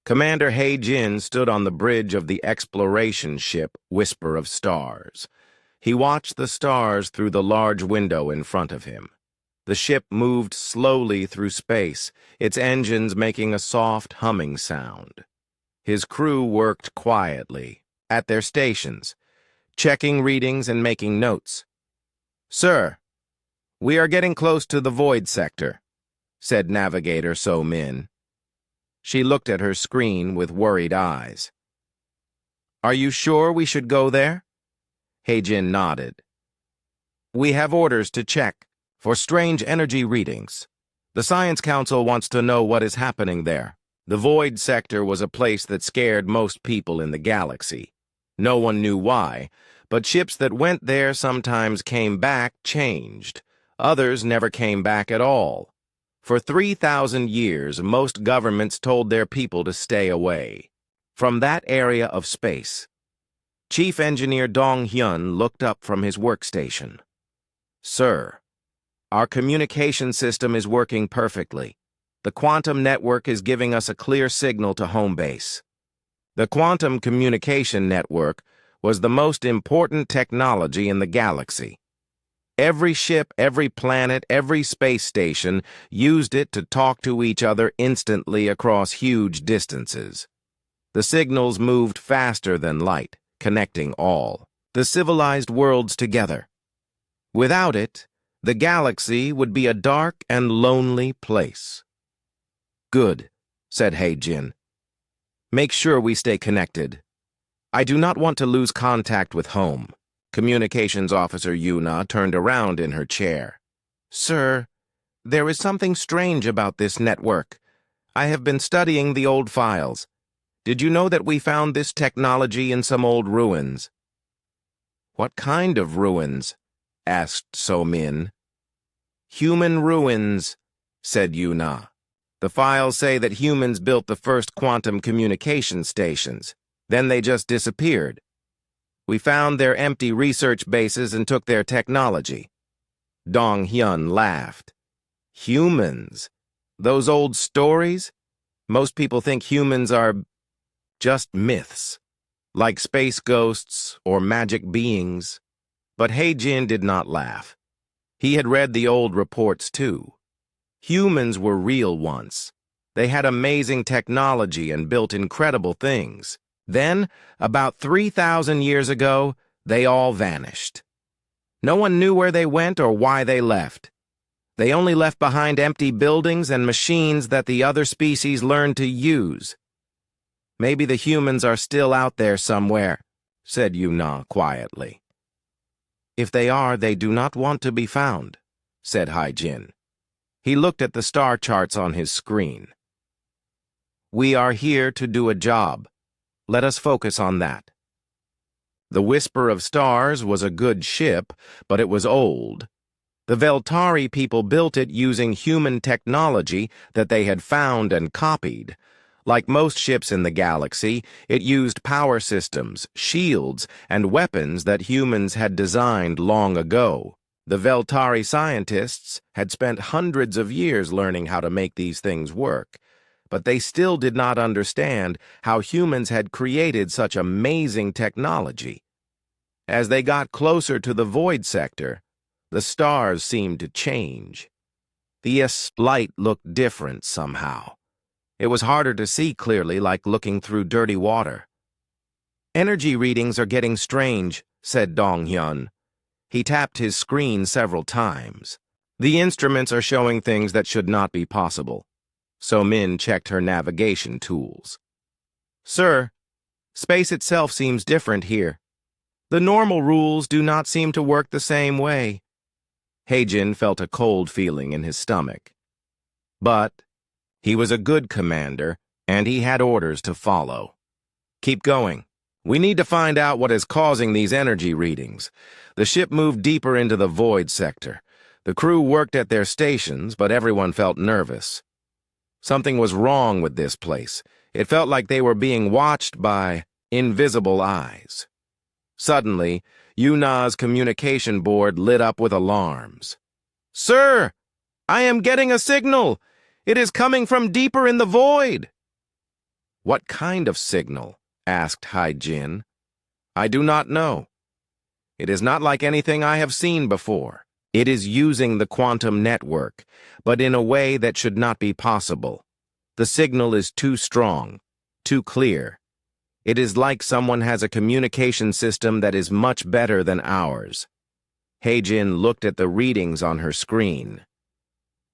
Commander He-Jin stood on the bridge of the exploration ship Whisper of Stars. He watched the stars through the large window in front of him. The ship moved slowly through space, its engines making a soft humming sound. His crew worked quietly, at their stations, checking readings and making notes. "Sir, we are getting close to the void sector," said Navigator So-Min. She looked at her screen with worried eyes. "Are you sure we should go there?" He-Jin nodded. "We have orders to check for strange energy readings. The Science Council wants to know what is happening there. The void sector was a place that scared most people in the galaxy. No one knew why, but ships that went there sometimes came back changed. Others never came back at all. For 3,000 years, most governments told their people to stay away from that area of space." Chief Engineer Dong Hyun looked up from his workstation. "Sir, our communication system is working perfectly. The quantum network is giving us a clear signal to home base." The quantum communication network was the most important technology in the galaxy. Every ship, every planet, every space station used it to talk to each other instantly across huge distances. The signals moved faster than light, connecting all the civilized worlds together. Without it, the galaxy would be a dark and lonely place. "Good," said He-Jin. "Make sure we stay connected. I do not want to lose contact with home." Communications Officer Yuna turned around in her chair. "Sir, there is something strange about this network. I have been studying the old files. Did you know that we found this technology in some old ruins?" "What kind of ruins?" asked So-Min. "Human ruins," said Yuna. "The files say that humans built the first quantum communication stations. Then they just disappeared. We found their empty research bases and took their technology." Dong Hyun laughed. "Humans? Those old stories? Most people think humans are just myths, like space ghosts or magic beings." But He-Jin did not laugh. He had read the old reports too. Humans were real once. They had amazing technology and built incredible things. Then, about 3,000 years ago, they all vanished. No one knew where they went or why they left. They only left behind empty buildings and machines that the other species learned to use. "Maybe the humans are still out there somewhere," said Yuna quietly. "If they are, they do not want to be found," said He-Jin. He looked at the star charts on his screen. "We are here to do a job. Let us focus on that." The Whisper of Stars was a good ship, but it was old. The Veltari people built it using human technology that they had found and copied. Like most ships in the galaxy, it used power systems, shields, and weapons that humans had designed long ago. The Veltari scientists had spent hundreds of years learning how to make these things work, but they still did not understand how humans had created such amazing technology. As they got closer to the void sector, the stars seemed to change. The light looked different somehow. It was harder to see clearly, like looking through dirty water. "Energy readings are getting strange," said Dong Hyun. He tapped his screen several times. "The instruments are showing things that should not be possible." So-Min checked her navigation tools. "Sir, space itself seems different here. The normal rules do not seem to work the same way." He-Jin felt a cold feeling in his stomach. But he was a good commander, and he had orders to follow. "Keep going. We need to find out what is causing these energy readings." The ship moved deeper into the void sector. The crew worked at their stations, but everyone felt nervous. Something was wrong with this place. It felt like they were being watched by invisible eyes. Suddenly, Yuna's communication board lit up with alarms. "Sir, I am getting a signal! It is coming from deeper in the void!" What kind of signal? Asked Hai-Jin. I do not know. It is not like anything I have seen before. It is using the quantum network, but in a way that should not be possible. The signal is too strong, too clear. It is like someone has a communication system that is much better than ours. Hai-Jin looked at the readings on her screen.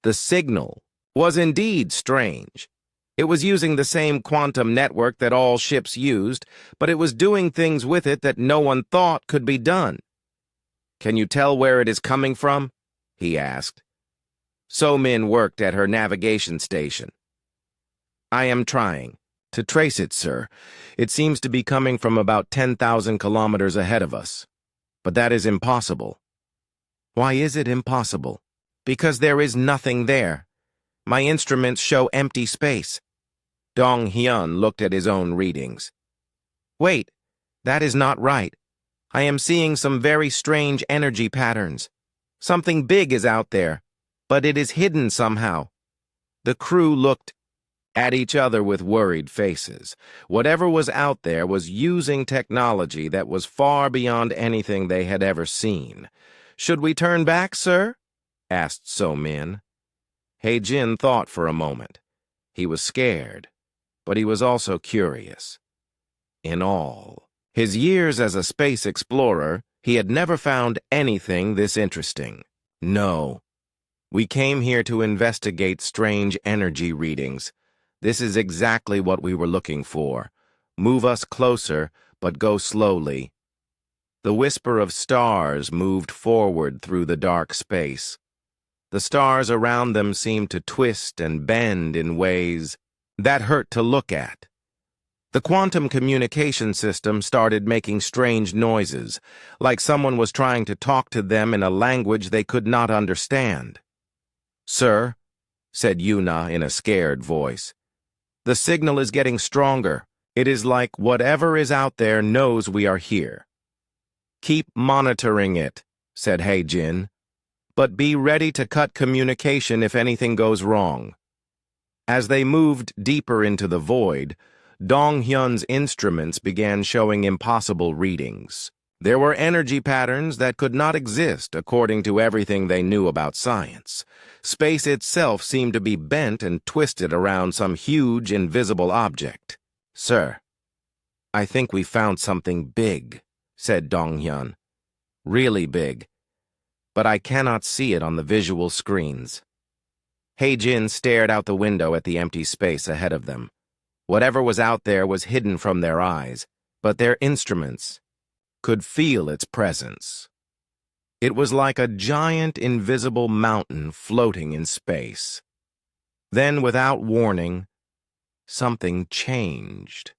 The signal was indeed strange. It was using the same quantum network that all ships used, but it was doing things with it that no one thought could be done. Can you tell where it is coming from? He asked. So-Min worked at her navigation station. I am trying to trace it, sir. It seems to be coming from about 10,000 kilometers ahead of us. But that is impossible. Why is it impossible? Because there is nothing there. My instruments show empty space. Dong-hyun looked at his own readings. Wait, that is not right. I am seeing some very strange energy patterns. Something big is out there, but it is hidden somehow. The crew looked at each other with worried faces. Whatever was out there was using technology that was far beyond anything they had ever seen. Should we turn back, sir? Asked So-Min. Hai-Jin thought for a moment. He was scared, but he was also curious. In all his years as a space explorer, he had never found anything this interesting. No. We came here to investigate strange energy readings. This is exactly what we were looking for. Move us closer, but go slowly. The whisper of stars moved forward through the dark space. The stars around them seemed to twist and bend in ways that hurt to look at. The quantum communication system started making strange noises, like someone was trying to talk to them in a language they could not understand. Sir, said Yuna in a scared voice, the signal is getting stronger. It is like whatever is out there knows we are here. Keep monitoring it, said Hai-Jin, but be ready to cut communication if anything goes wrong. As they moved deeper into the void, Dong-hyun's instruments began showing impossible readings. There were energy patterns that could not exist according to everything they knew about science. Space itself seemed to be bent and twisted around some huge, invisible object. Sir, I think we found something big, said Dong-hyun. Really big. But I cannot see it on the visual screens. Hai-Jin stared out the window at the empty space ahead of them. Whatever was out there was hidden from their eyes, but their instruments could feel its presence. It was like a giant invisible mountain floating in space. Then, without warning, something changed.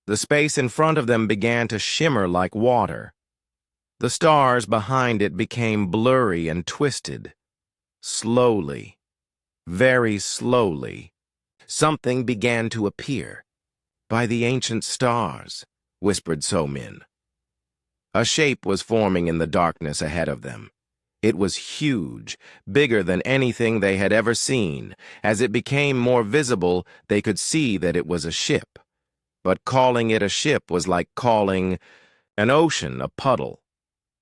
The space in front of them began to shimmer like water. The stars behind it became blurry and twisted. Slowly, very slowly, something began to appear. By the ancient stars, whispered So-Min. A shape was forming in the darkness ahead of them. It was huge, bigger than anything they had ever seen. As it became more visible, they could see that it was a ship. But calling it a ship was like calling an ocean a puddle.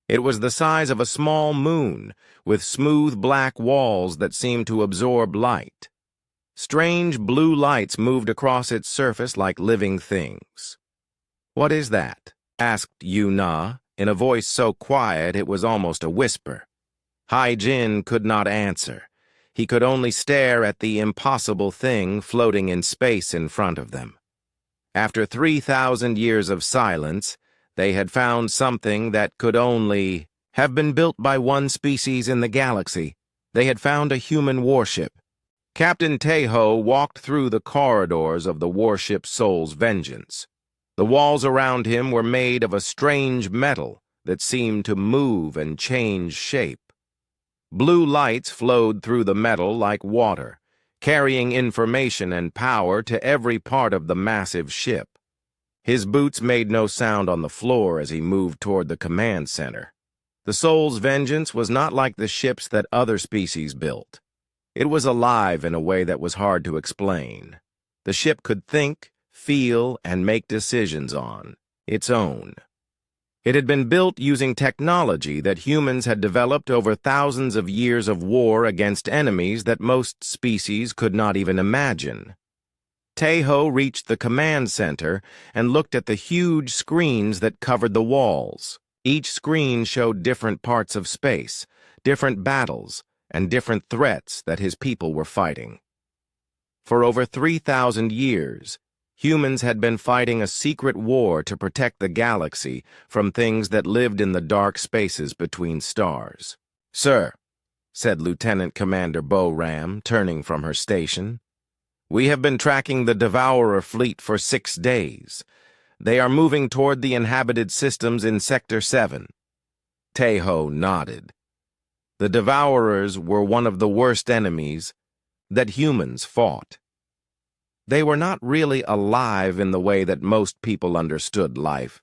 It was the size of a small moon, with smooth black walls that seemed to absorb light. Strange blue lights moved across its surface like living things. What is that? Asked Yuna, in a voice so quiet it was almost a whisper. Hai-Jin could not answer. He could only stare at the impossible thing floating in space in front of them. After 3,000 years of silence, they had found something that could only have been built by one species in the galaxy. They had found a human warship. Captain Taeho walked through the corridors of the warship Soul's Vengeance. The walls around him were made of a strange metal that seemed to move and change shape. Blue lights flowed through the metal like water, carrying information and power to every part of the massive ship. His boots made no sound on the floor as he moved toward the command center. The Soul's Vengeance was not like the ships that other species built. It was alive in a way that was hard to explain. The ship could think, feel, and make decisions on its own. It had been built using technology that humans had developed over thousands of years of war against enemies that most species could not even imagine. Taeho reached the command center and looked at the huge screens that covered the walls. Each screen showed different parts of space, different battles, and different threats that his people were fighting. For over 3,000 years, humans had been fighting a secret war to protect the galaxy from things that lived in the dark spaces between stars. "Sir," said Lieutenant Commander Bo-Ram, turning from her station, "we have been tracking the Devourer fleet for 6 days. They are moving toward the inhabited systems in Sector 7. Taeho nodded. The Devourers were one of the worst enemies that humans fought. They were not really alive in the way that most people understood life.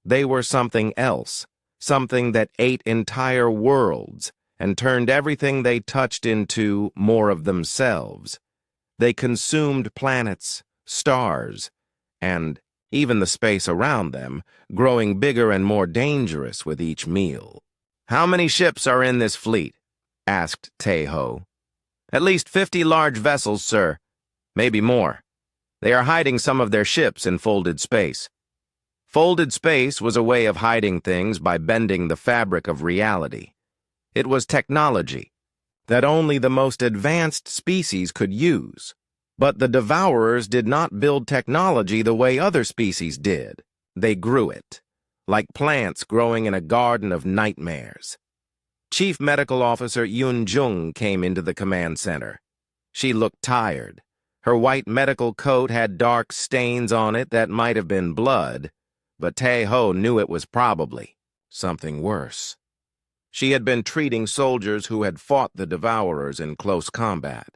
They were something else, something that ate entire worlds and turned everything they touched into more of themselves. They consumed planets, stars, and even the space around them, growing bigger and more dangerous with each meal. "How many ships are in this fleet?" asked Taeho. "At least 50 large vessels, sir. Maybe more. They are hiding some of their ships in folded space." Folded space was a way of hiding things by bending the fabric of reality. It was technology that only the most advanced species could use. But the Devourers did not build technology the way other species did. They grew it, like plants growing in a garden of nightmares. Chief Medical Officer Yun Jung came into the command center. She looked tired. Her white medical coat had dark stains on it that might have been blood, but Taeho knew it was probably something worse. She had been treating soldiers who had fought the Devourers in close combat.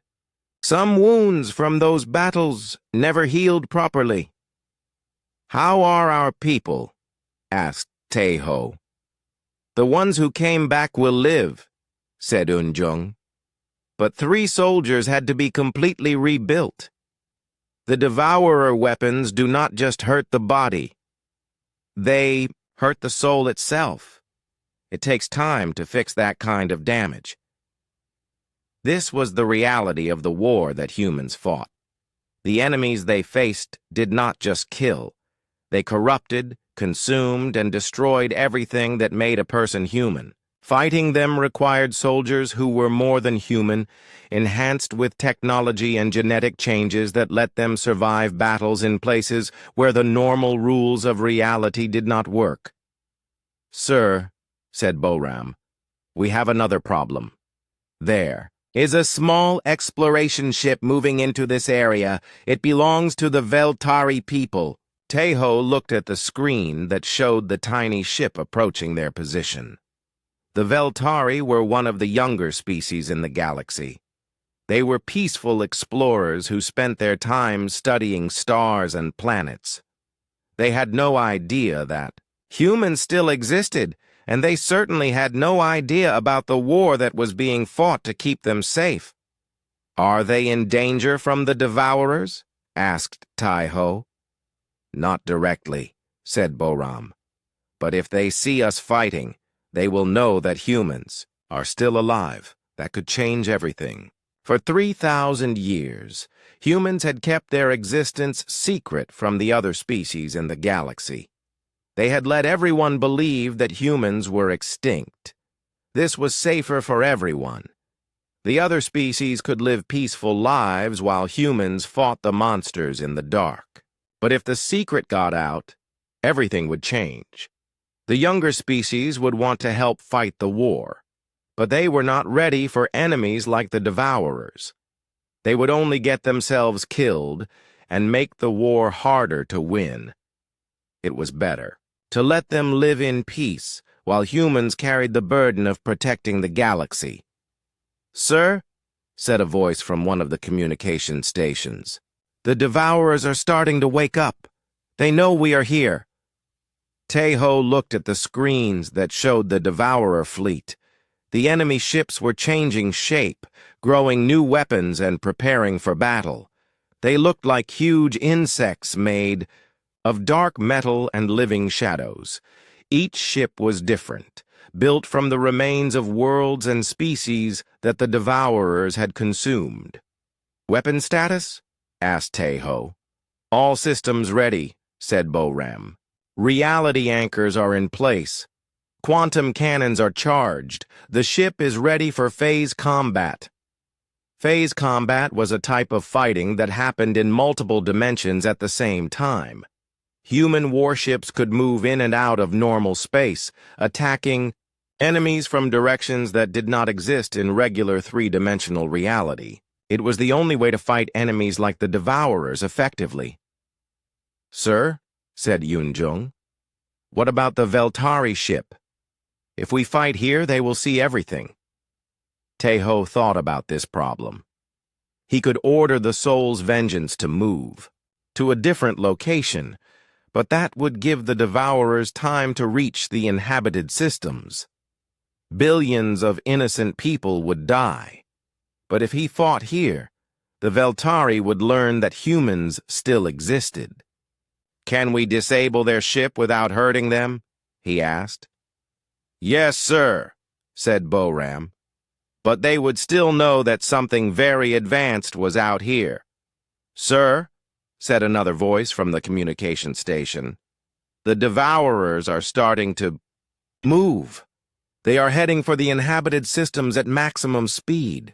"Some wounds from those battles never healed properly." "How are our people?" asked Taeho. "The ones who came back will live," said Eun-jung. "But 3 soldiers had to be completely rebuilt. The Devourer weapons do not just hurt the body. They hurt the soul itself. It takes time to fix that kind of damage." This was the reality of the war that humans fought. The enemies they faced did not just kill. They corrupted, consumed, and destroyed everything that made a person human. Fighting them required soldiers who were more than human, enhanced with technology and genetic changes that let them survive battles in places where the normal rules of reality did not work. "Sir," said Bo-Ram, "we have another problem. There is a small exploration ship moving into this area. It belongs to the Veltari people." Taeho looked at the screen that showed the tiny ship approaching their position. The Veltari were one of the younger species in the galaxy. They were peaceful explorers who spent their time studying stars and planets. They had no idea that humans still existed, and they certainly had no idea about the war that was being fought to keep them safe. "Are they in danger from the Devourers?" asked Taeho. "Not directly," said Bo-Ram. "But if they see us fighting, they will know that humans are still alive. That could change everything." For 3,000 years, humans had kept their existence secret from the other species in the galaxy. They had let everyone believe that humans were extinct. This was safer for everyone. The other species could live peaceful lives while humans fought the monsters in the dark. But if the secret got out, everything would change. The younger species would want to help fight the war, but they were not ready for enemies like the Devourers. They would only get themselves killed and make the war harder to win. It was better to let them live in peace while humans carried the burden of protecting the galaxy. "Sir," said a voice from one of the communication stations, "the Devourers are starting to wake up. They know we are here." Taeho looked at the screens that showed the Devourer fleet. The enemy ships were changing shape, growing new weapons and preparing for battle. They looked like huge insects made of dark metal and living shadows. Each ship was different, built from the remains of worlds and species that the Devourers had consumed. "Weapon status?" asked Taeho. "All systems ready," said Boram. "Reality anchors are in place. Quantum cannons are charged. The ship is ready for phase combat." Phase combat was a type of fighting that happened in multiple dimensions at the same time. Human warships could move in and out of normal space, attacking enemies from directions that did not exist in regular three-dimensional reality. It was the only way to fight enemies like the Devourers effectively. "Sir," said Yunjung, "what about the Veltari ship? If we fight here, they will see everything." Taeho thought about this problem. He could order the Soul's Vengeance to move to a different location, but that would give the Devourers time to reach the inhabited systems. Billions of innocent people would die. But if he fought here, the Veltari would learn that humans still existed. "Can we disable their ship without hurting them?" he asked. "Yes, sir," said Boram. "But they would still know that something very advanced was out here." "Sir," said another voice from the communication station, "the Devourers are starting to move. They are heading for the inhabited systems at maximum speed."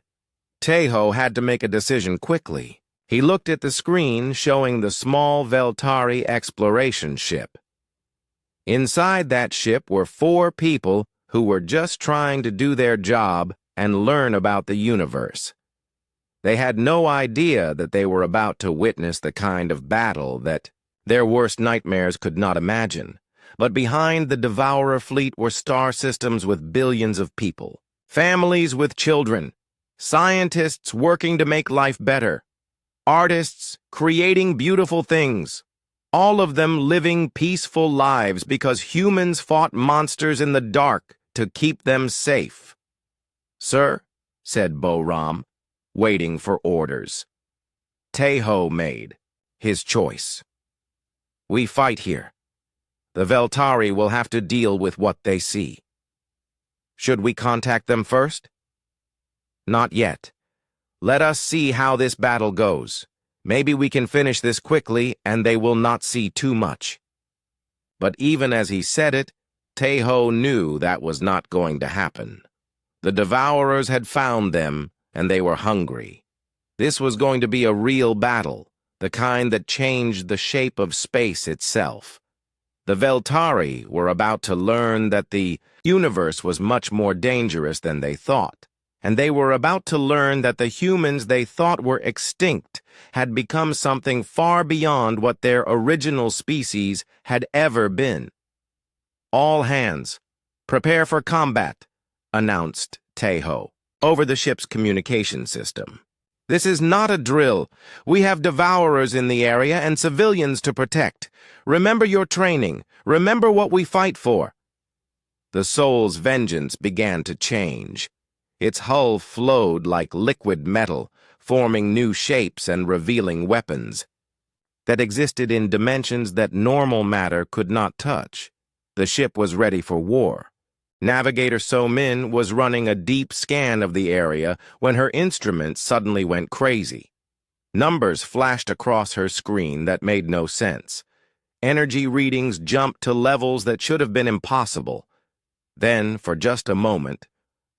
Taeho had to make a decision quickly. He looked at the screen showing the small Veltari exploration ship. Inside that ship were 4 people who were just trying to do their job and learn about the universe. They had no idea that they were about to witness the kind of battle that their worst nightmares could not imagine. But behind the Devourer fleet were star systems with billions of people, families with children, scientists working to make life better, artists creating beautiful things, all of them living peaceful lives because humans fought monsters in the dark to keep them safe. "Sir," said Boram, waiting for orders. Taeho made his choice. "We fight here. The Veltari will have to deal with what they see." "Should we contact them first?" "Not yet. Let us see how this battle goes. Maybe we can finish this quickly and they will not see too much." But even as he said it, Taeho knew that was not going to happen. The Devourers had found them, and they were hungry. This was going to be a real battle, the kind that changed the shape of space itself. The Veltari were about to learn that the universe was much more dangerous than they thought, and they were about to learn that the humans they thought were extinct had become something far beyond what their original species had ever been. "All hands, prepare for combat," announced Taeho over the ship's communication system. "This is not a drill. We have Devourers in the area and civilians to protect. Remember your training. Remember what we fight for." The Soul's Vengeance began to change. Its hull flowed like liquid metal, forming new shapes and revealing weapons that existed in dimensions that normal matter could not touch. The ship was ready for war. Navigator So-min was running a deep scan of the area when her instruments suddenly went crazy. Numbers flashed across her screen that made no sense. Energy readings jumped to levels that should have been impossible. Then, for just a moment,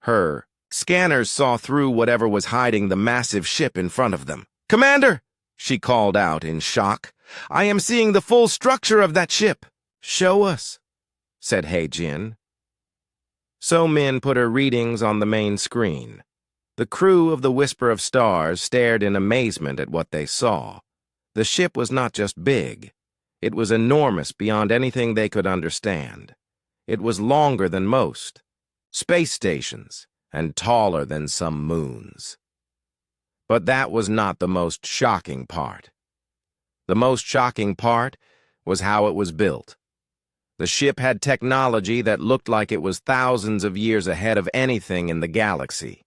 her scanners saw through whatever was hiding the massive ship in front of them. "Commander!" she called out in shock. "I am seeing the full structure of that ship." "Show us," said He-jin. So-min put her readings on the main screen. The crew of the Whisper of Stars stared in amazement at what they saw. The ship was not just big. It was enormous beyond anything they could understand. It was longer than most space stations and taller than some moons. But that was not the most shocking part. The most shocking part was how it was built. The ship had technology that looked like it was thousands of years ahead of anything in the galaxy.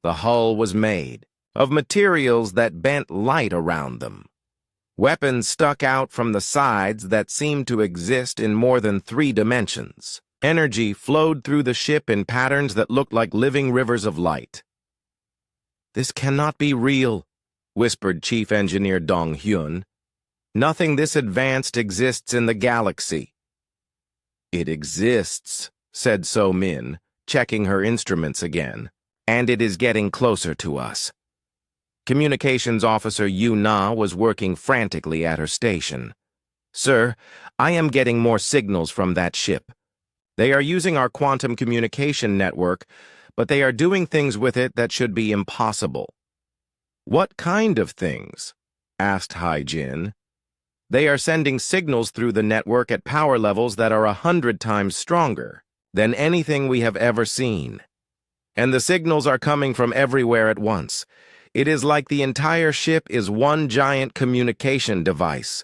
The hull was made of materials that bent light around them. Weapons stuck out from the sides that seemed to exist in more than 3 dimensions. Energy flowed through the ship in patterns that looked like living rivers of light. "This cannot be real," whispered Chief Engineer Dong Hyun. "Nothing this advanced exists in the galaxy." "It exists," said So Min, checking her instruments again, "and it is getting closer to us." Communications Officer Yu Na was working frantically at her station. "Sir, I am getting more signals from that ship. They are using our quantum communication network, but they are doing things with it that should be impossible." "What kind of things?" asked Hai Jin. "They are sending signals through the network at power levels that are 100 times stronger than anything we have ever seen. And the signals are coming from everywhere at once. It is like the entire ship is one giant communication device."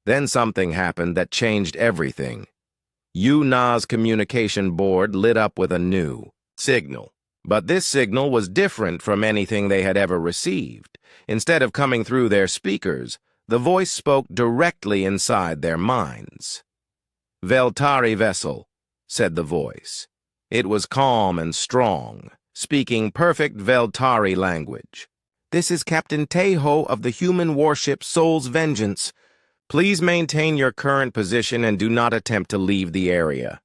Then something happened that changed everything. Yu Na's communication board lit up with a new signal. But this signal was different from anything they had ever received. Instead of coming through their speakers, the voice spoke directly inside their minds. "Veltari vessel," said the voice. It was calm and strong, speaking perfect Veltari language. "This is Captain Taeho of the human warship Soul's Vengeance. Please maintain your current position and do not attempt to leave the area."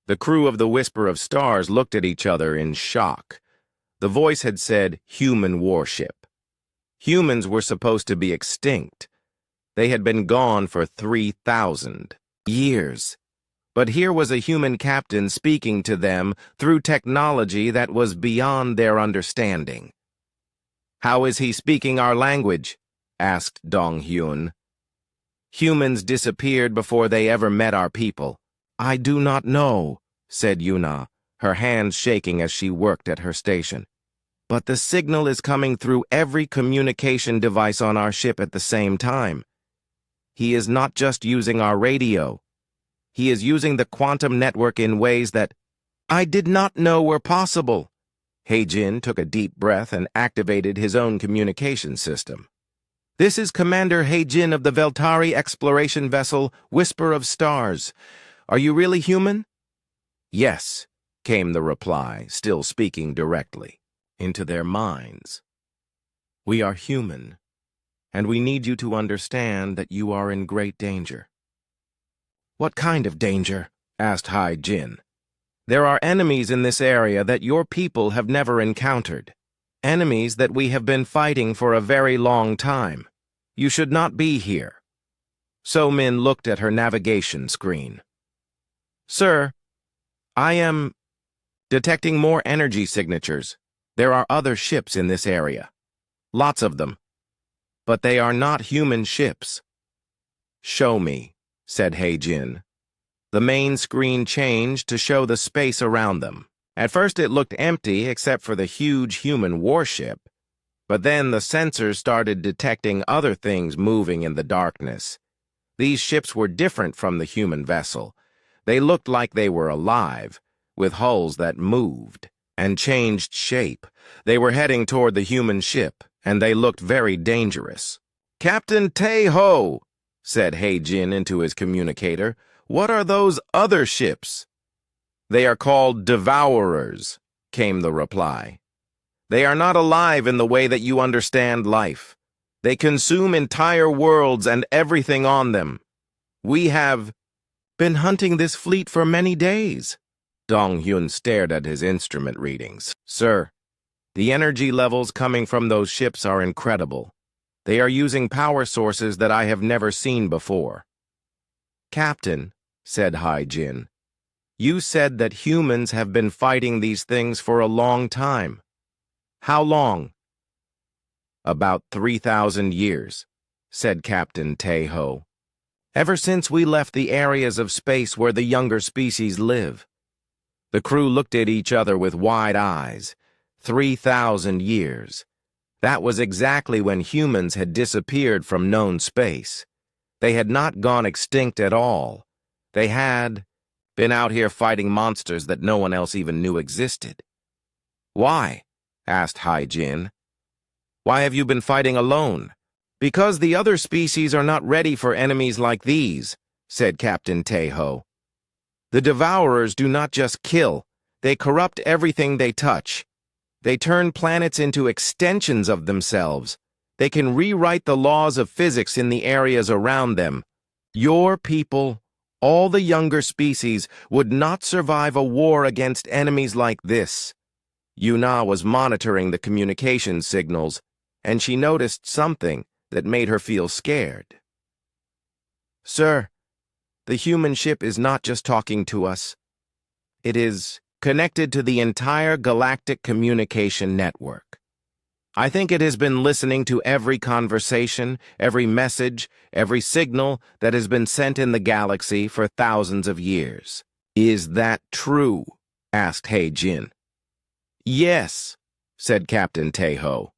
The crew of the Whisper of Stars looked at each other in shock. The voice had said human warship. Humans were supposed to be extinct. They had been gone for 3,000 years. But here was a human captain speaking to them through technology that was beyond their understanding. "How is he speaking our language?" asked Dong Hyun. "Humans disappeared before they ever met our people." "I do not know," said Yuna, her hands shaking as she worked at her station. "But the signal is coming through every communication device on our ship at the same time. He is not just using our radio. He is using the quantum network in ways that I did not know were possible." Heijin took a deep breath and activated his own communication system. "This is Commander Heijin of the Veltari exploration vessel Whisper of Stars. Are you really human?" "Yes," came the reply, still speaking directly into their minds. "We are human, and we need you to understand that you are in great danger." "What kind of danger?" asked Hai Jin. "There are enemies in this area that your people have never encountered. Enemies that we have been fighting for a very long time. You should not be here." So Min looked at her navigation screen. "Sir, I am detecting more energy signatures. There are other ships in this area. Lots of them. But they are not human ships." "Show me," said Heijin. The main screen changed to show the space around them. At first it looked empty except for the huge human warship, but then the sensors started detecting other things moving in the darkness. These ships were different from the human vessel. They looked like they were alive, with hulls that moved and changed shape. They were heading toward the human ship, and they looked very dangerous. "Captain Taeho," said Heijin into his communicator, "what are those other ships?" "They are called devourers," came the reply. "They are not alive in the way that you understand life. They consume entire worlds and everything on them. We have been hunting this fleet for many days." Dong Hyun stared at his instrument readings. "Sir, the energy levels coming from those ships are incredible. They are using power sources that I have never seen before." "Captain," said Hai Jin, "you said that humans have been fighting these things for a long time. How long?" "About 3,000 years," said Captain Taeho. "Ever since we left the areas of space where the younger species live." The crew looked at each other with wide eyes. 3,000 years. That was exactly when humans had disappeared from known space. They had not gone extinct at all. They had been out here fighting monsters that no one else even knew existed. "Why?" asked Hai-Jin. "Why have you been fighting alone?" "Because the other species are not ready for enemies like these," said Captain Teho. "The Devourers do not just kill, they corrupt everything they touch. They turn planets into extensions of themselves. They can rewrite the laws of physics in the areas around them. Your people, all the younger species, would not survive a war against enemies like this." Yuna was monitoring the communication signals, and she noticed something that made her feel scared. "Sir, the human ship is not just talking to us. It is connected to the entire galactic communication network. I think it has been listening to every conversation, every message, every signal that has been sent in the galaxy for thousands of years." "Is that true?" asked Hai-Jin. "Yes," said Captain Teho.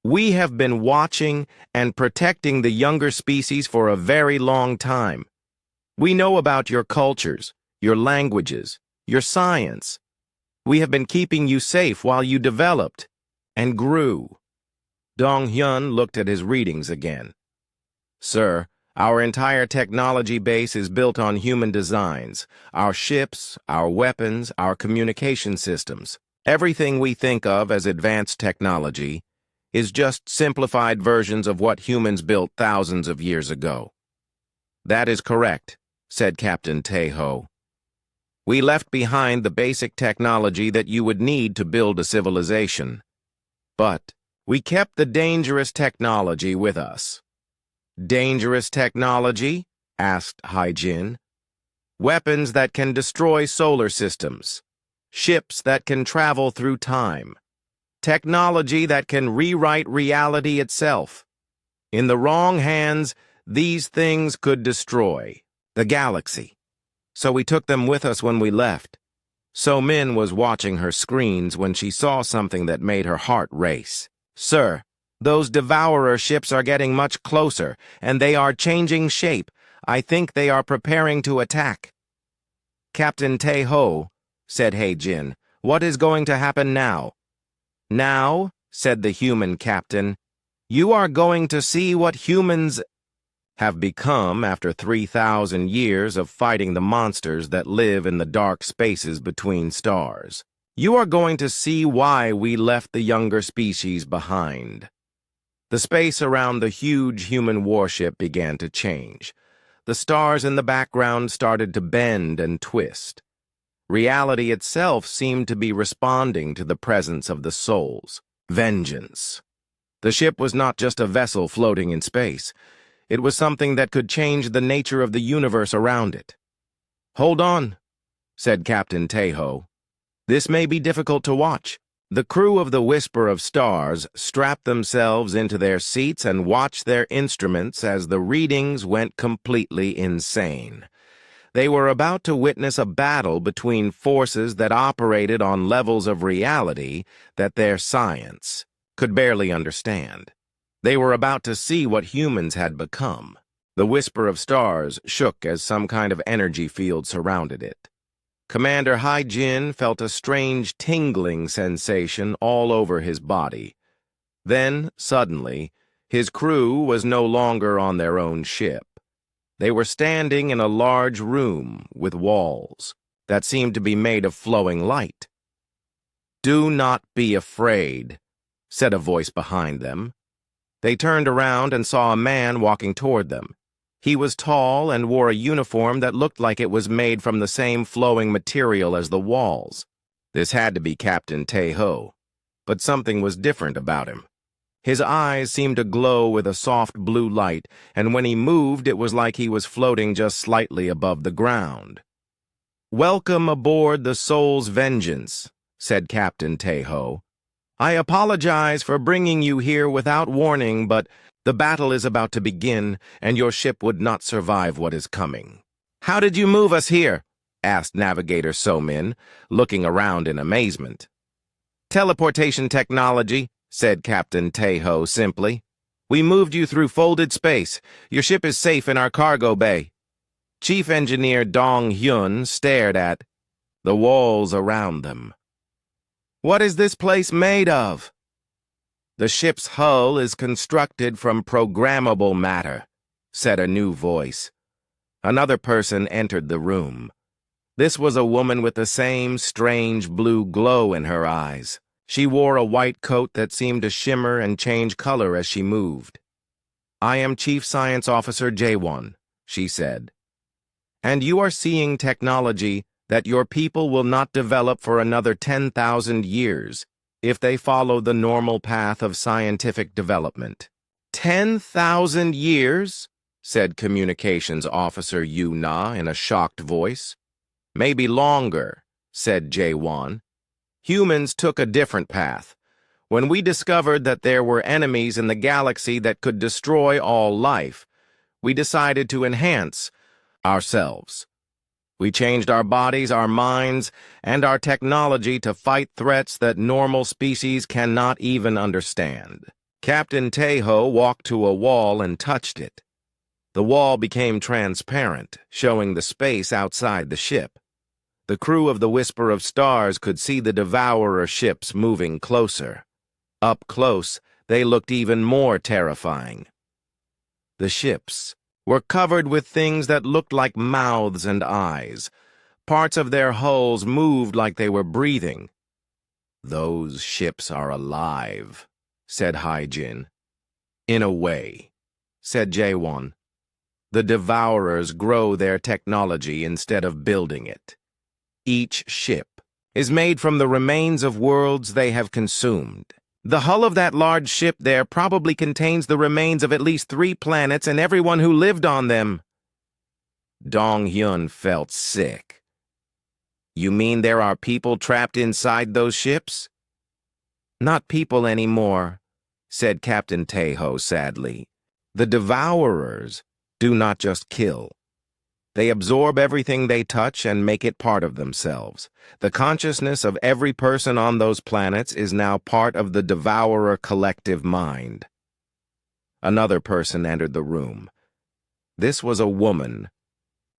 "We have been watching and protecting the younger species for a very long time. We know about your cultures, your languages, your science. We have been keeping you safe while you developed and grew." Dong-hyun looked at his readings again. "Sir, our entire technology base is built on human designs. Our ships, our weapons, our communication systems. Everything we think of as advanced technology is just simplified versions of what humans built thousands of years ago." "That is correct," said Captain Teho. "We left behind the basic technology that you would need to build a civilization. But we kept the dangerous technology with us." "Dangerous technology?" asked Hai-Jin. "Weapons that can destroy solar systems. Ships that can travel through time. Technology that can rewrite reality itself. In the wrong hands, these things could destroy the galaxy. So we took them with us when we left." So-min was watching her screens when she saw something that made her heart race. "Sir, those Devourer ships are getting much closer, and they are changing shape. I think they are preparing to attack." "Captain Teho," said Hai-Jin, "what is going to happen now?" "Now," said the human captain, "you are going to see what humans have become after 3,000 years of fighting the monsters that live in the dark spaces between stars. You are going to see why we left the younger species behind." The space around the huge human warship began to change. The stars in the background started to bend and twist. Reality itself seemed to be responding to the presence of the souls. Vengeance. The ship was not just a vessel floating in space. It was something that could change the nature of the universe around it. "Hold on," said Captain Teho. "This may be difficult to watch." The crew of the Whisper of Stars strapped themselves into their seats and watched their instruments as the readings went completely insane. They were about to witness a battle between forces that operated on levels of reality that their science could barely understand. They were about to see what humans had become. The Whisper of Stars shook as some kind of energy field surrounded it. Commander Hai-Jin felt a strange tingling sensation all over his body. Then, suddenly, his crew was no longer on their own ship. They were standing in a large room with walls that seemed to be made of flowing light. "Do not be afraid," said a voice behind them. They turned around and saw a man walking toward them. He was tall and wore a uniform that looked like it was made from the same flowing material as the walls. This had to be Captain Teho, but something was different about him. His eyes seemed to glow with a soft blue light, and when he moved, it was like he was floating just slightly above the ground. "Welcome aboard the Soul's Vengeance," said Captain Teho. "I apologize for bringing you here without warning, but the battle is about to begin, and your ship would not survive what is coming." "How did you move us here?" asked Navigator So-min, looking around in amazement. "Teleportation technology," said Captain Teho simply. "We moved you through folded space. Your ship is safe in our cargo bay." Chief Engineer Dong-hyun stared at the walls around them. What is this place made of? The ship's hull is constructed from programmable matter, said a new voice. Another person entered the room. This was a woman with the same strange blue glow in her eyes. She wore a white coat that seemed to shimmer and change color as she moved. I am Chief Science Officer J1, she said. And you are seeing technology that your people will not develop for another 10,000 years if they follow the normal path of scientific development. 10,000 years? Said Communications Officer Yu-Na in a shocked voice. Maybe longer, said J1. Humans took a different path. When we discovered that there were enemies in the galaxy that could destroy all life, we decided to enhance ourselves. We changed our bodies, our minds, and our technology to fight threats that normal species cannot even understand. Captain Tejo walked to a wall and touched it. The wall became transparent, showing the space outside the ship. The crew of the Whisper of Stars could see the Devourer ships moving closer. Up close, they looked even more terrifying. The ships were covered with things that looked like mouths and eyes. Parts of their hulls moved like they were breathing. Those ships are alive, said Hai-Jin. In a way, said Jae-won. The Devourers grow their technology instead of building it. Each ship is made from the remains of worlds they have consumed. The hull of that large ship there probably contains the remains of at least 3 planets and everyone who lived on them. Dong-hyun felt sick. You mean there are people trapped inside those ships? Not people anymore, said Captain Tejo sadly. The Devourers do not just kill. They absorb everything they touch and make it part of themselves. The consciousness of every person on those planets is now part of the Devourer collective mind. Another person entered the room. This was a woman.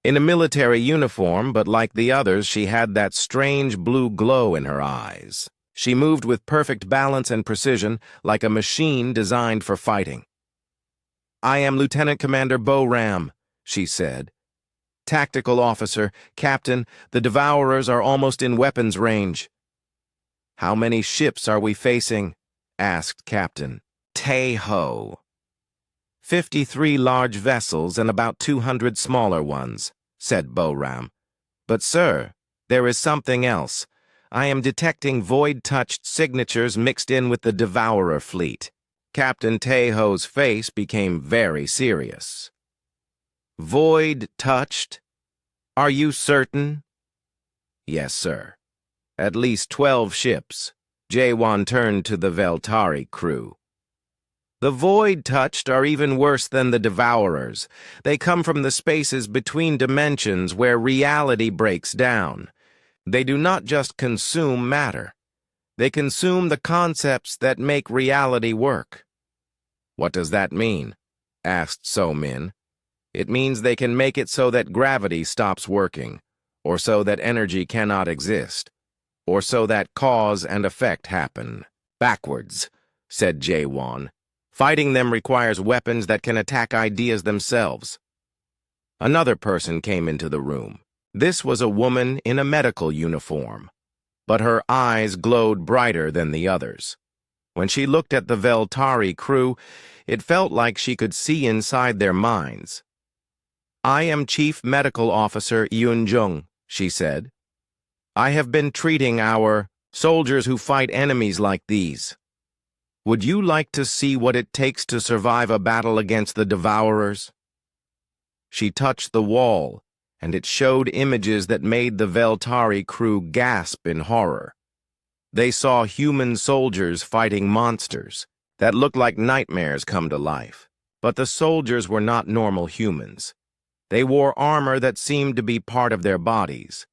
In a military uniform, but like the others, she had that strange blue glow in her eyes. She moved with perfect balance and precision, like a machine designed for fighting. I am Lieutenant Commander Bo-Ram, she said. Tactical officer, Captain, the Devourers are almost in weapons range. How many ships are we facing? Asked Captain Tejo. 53 large vessels and about 200 smaller ones, said Bo-Ram. But sir, there is something else. I am detecting void-touched signatures mixed in with the Devourer fleet. Captain Tejo's face became very serious. Void-touched? Are you certain? Yes, sir. At least 12 ships. Jae-won turned to the Veltari crew. The void-touched are even worse than the Devourers. They come from the spaces between dimensions where reality breaks down. They do not just consume matter. They consume the concepts that make reality work. What does that mean? Asked So-min. It means they can make it so that gravity stops working, or so that energy cannot exist, or so that cause and effect happen. Backwards, said Jae-won. Fighting them requires weapons that can attack ideas themselves. Another person came into the room. This was a woman in a medical uniform, but her eyes glowed brighter than the others. When she looked at the Veltari crew, it felt like she could see inside their minds. I am Chief Medical Officer Yoon-jung, she said. I have been treating our soldiers who fight enemies like these. Would you like to see what it takes to survive a battle against the Devourers? She touched the wall, and it showed images that made the Veltari crew gasp in horror. They saw human soldiers fighting monsters that looked like nightmares come to life. But the soldiers were not normal humans. They wore armor that seemed to be part of their bodies.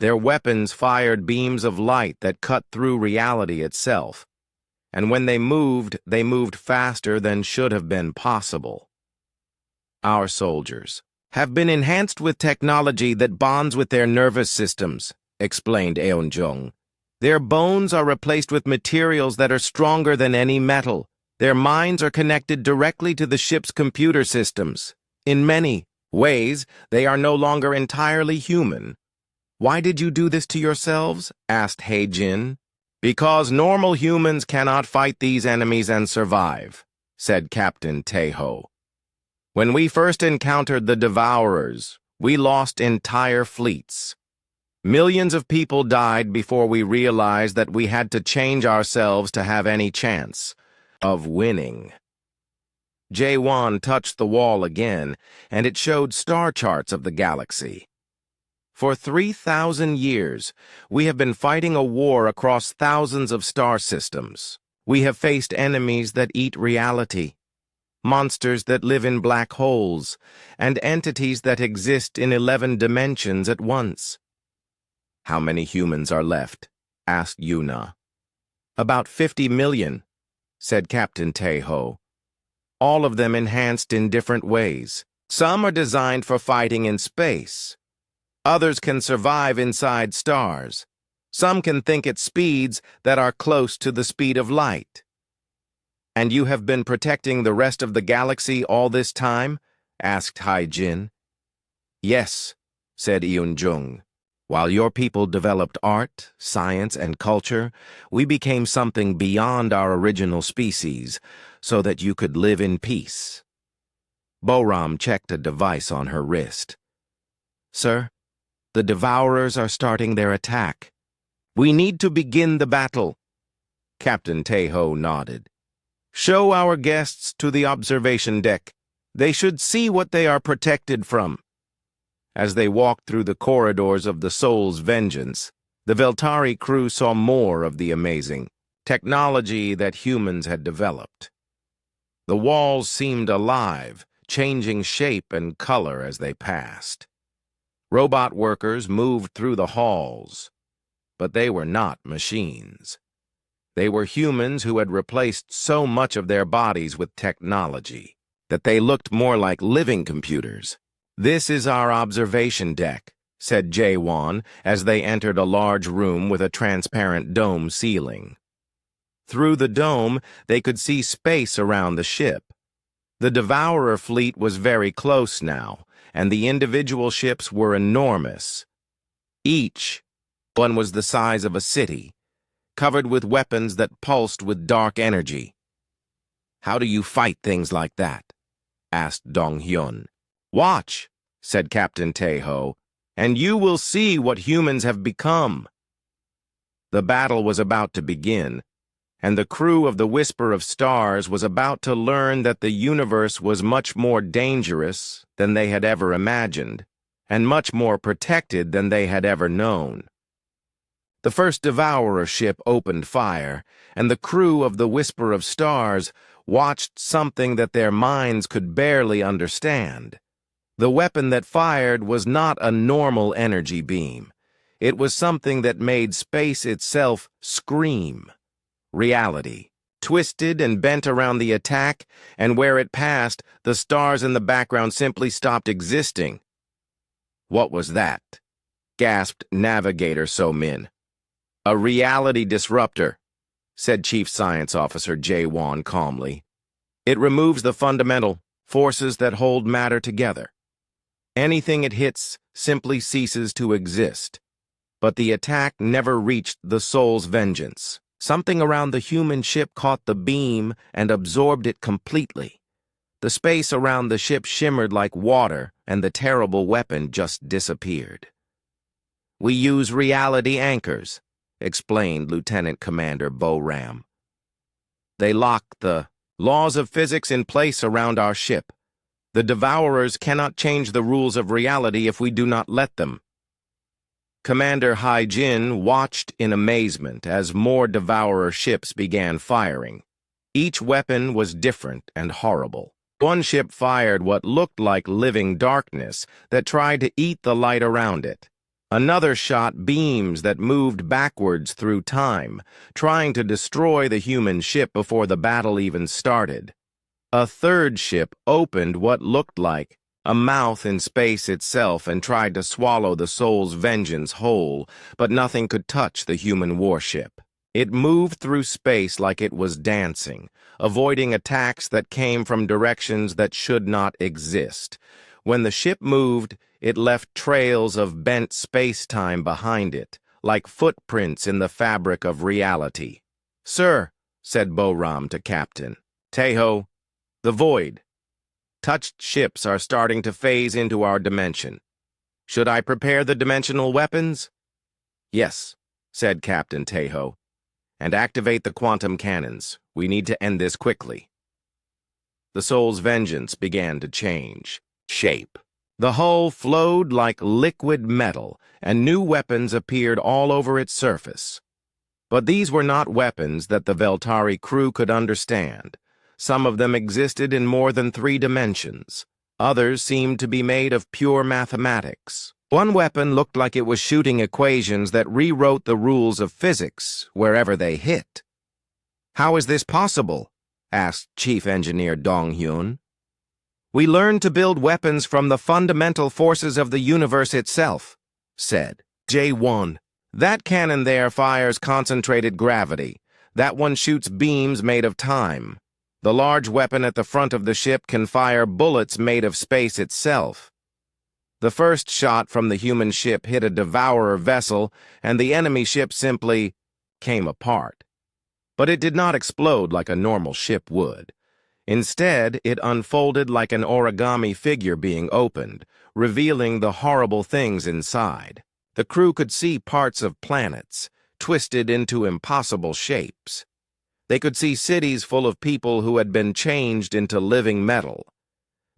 Their weapons fired beams of light that cut through reality itself. And when they moved faster than should have been possible. Our soldiers have been enhanced with technology that bonds with their nervous systems, explained Eun-jung. Their bones are replaced with materials that are stronger than any metal. Their minds are connected directly to the ship's computer systems. In many ways, they are no longer entirely human. "Why did you do this to yourselves?" asked He-Jin. "Because normal humans cannot fight these enemies and survive," said Captain Tae-ho. "When we first encountered the Devourers, we lost entire fleets. Millions of people died before we realized that we had to change ourselves to have any chance of winning." Jae-won touched the wall again, and it showed star charts of the galaxy. "For 3,000 years, we have been fighting a war across thousands of star systems. We have faced enemies that eat reality, monsters that live in black holes, and entities that exist in 11 dimensions at once." "How many humans are left?" asked Yuna. "About 50 million, said Captain Tae-ho. "All of them enhanced in different ways. Some are designed for fighting in space. Others can survive inside stars. Some can think at speeds that are close to the speed of light." "And you have been protecting the rest of the galaxy all this time?" asked Hai-Jin. "Yes," said Eun-jung. "While your people developed art, science, and culture, we became something beyond our original species, so that you could live in peace." Boram checked a device on her wrist. "Sir, the Devourers are starting their attack. We need to begin the battle." Captain Tae-ho nodded. "Show our guests to the observation deck. They should see what they are protected from." As they walked through the corridors of the Soul's Vengeance, the Veltari crew saw more of the amazing technology that humans had developed. The walls seemed alive, changing shape and color as they passed. Robot workers moved through the halls, but they were not machines. They were humans who had replaced so much of their bodies with technology that they looked more like living computers. "This is our observation deck," said Jae-won as they entered a large room with a transparent dome ceiling. Through the dome, they could see space around the ship. The Devourer fleet was very close now, and the individual ships were enormous. Each one was the size of a city, covered with weapons that pulsed with dark energy. "How do you fight things like that?" asked Dong-hyun. "Watch," said Captain Tae-ho, "and you will see what humans have become." The battle was about to begin, and the crew of the Whisper of Stars was about to learn that the universe was much more dangerous than they had ever imagined, and much more protected than they had ever known. The first Devourer ship opened fire, and the crew of the Whisper of Stars watched something that their minds could barely understand. The weapon that fired was not a normal energy beam. It was something that made space itself scream. Reality, twisted and bent around the attack, and where it passed, the stars in the background simply stopped existing. "What was that?" gasped Navigator So-min. "A reality disruptor," said Chief Science Officer Jae-won calmly. "It removes the fundamental forces that hold matter together. Anything it hits simply ceases to exist." But the attack never reached the Soul's Vengeance. Something around the human ship caught the beam and absorbed it completely. The space around the ship shimmered like water, and the terrible weapon just disappeared. "We use reality anchors," explained Lieutenant Commander Boram. "They lock the laws of physics in place around our ship. The Devourers cannot change the rules of reality if we do not let them." Commander Hai-Jin watched in amazement as more Devourer ships began firing. Each weapon was different and horrible. One ship fired what looked like living darkness that tried to eat the light around it. Another shot beams that moved backwards through time, trying to destroy the human ship before the battle even started. A third ship opened what looked like a mouth in space itself, and tried to swallow the soul's vengeance whole, but nothing could touch the human warship. It moved through space like it was dancing, avoiding attacks that came from directions that should not exist. When the ship moved, it left trails of bent space-time behind it, like footprints in the fabric of reality. "Sir," said Boram to Captain Teho, "the void. Touched ships are starting to phase into our dimension. Should I prepare the dimensional weapons?" "Yes," said Captain Teho. "And activate the quantum cannons. We need to end this quickly." The soul's vengeance began to change shape. The hull flowed like liquid metal, and new weapons appeared all over its surface. But these were not weapons that the Veltari crew could understand. Some of them existed in more than 3 dimensions. Others seemed to be made of pure mathematics. One weapon looked like it was shooting equations that rewrote the rules of physics wherever they hit. "How is this possible?" asked Chief Engineer Dong-hyun. "We learned to build weapons from the fundamental forces of the universe itself," said J1. "That cannon there fires concentrated gravity. That one shoots beams made of time. The large weapon at the front of the ship can fire bullets made of space itself. The first shot from the human ship hit a devourer vessel, and the enemy ship simply came apart. But it did not explode like a normal ship would. Instead, it unfolded like an origami figure being opened, revealing the horrible things inside. The crew could see parts of planets, twisted into impossible shapes. They could see cities full of people who had been changed into living metal.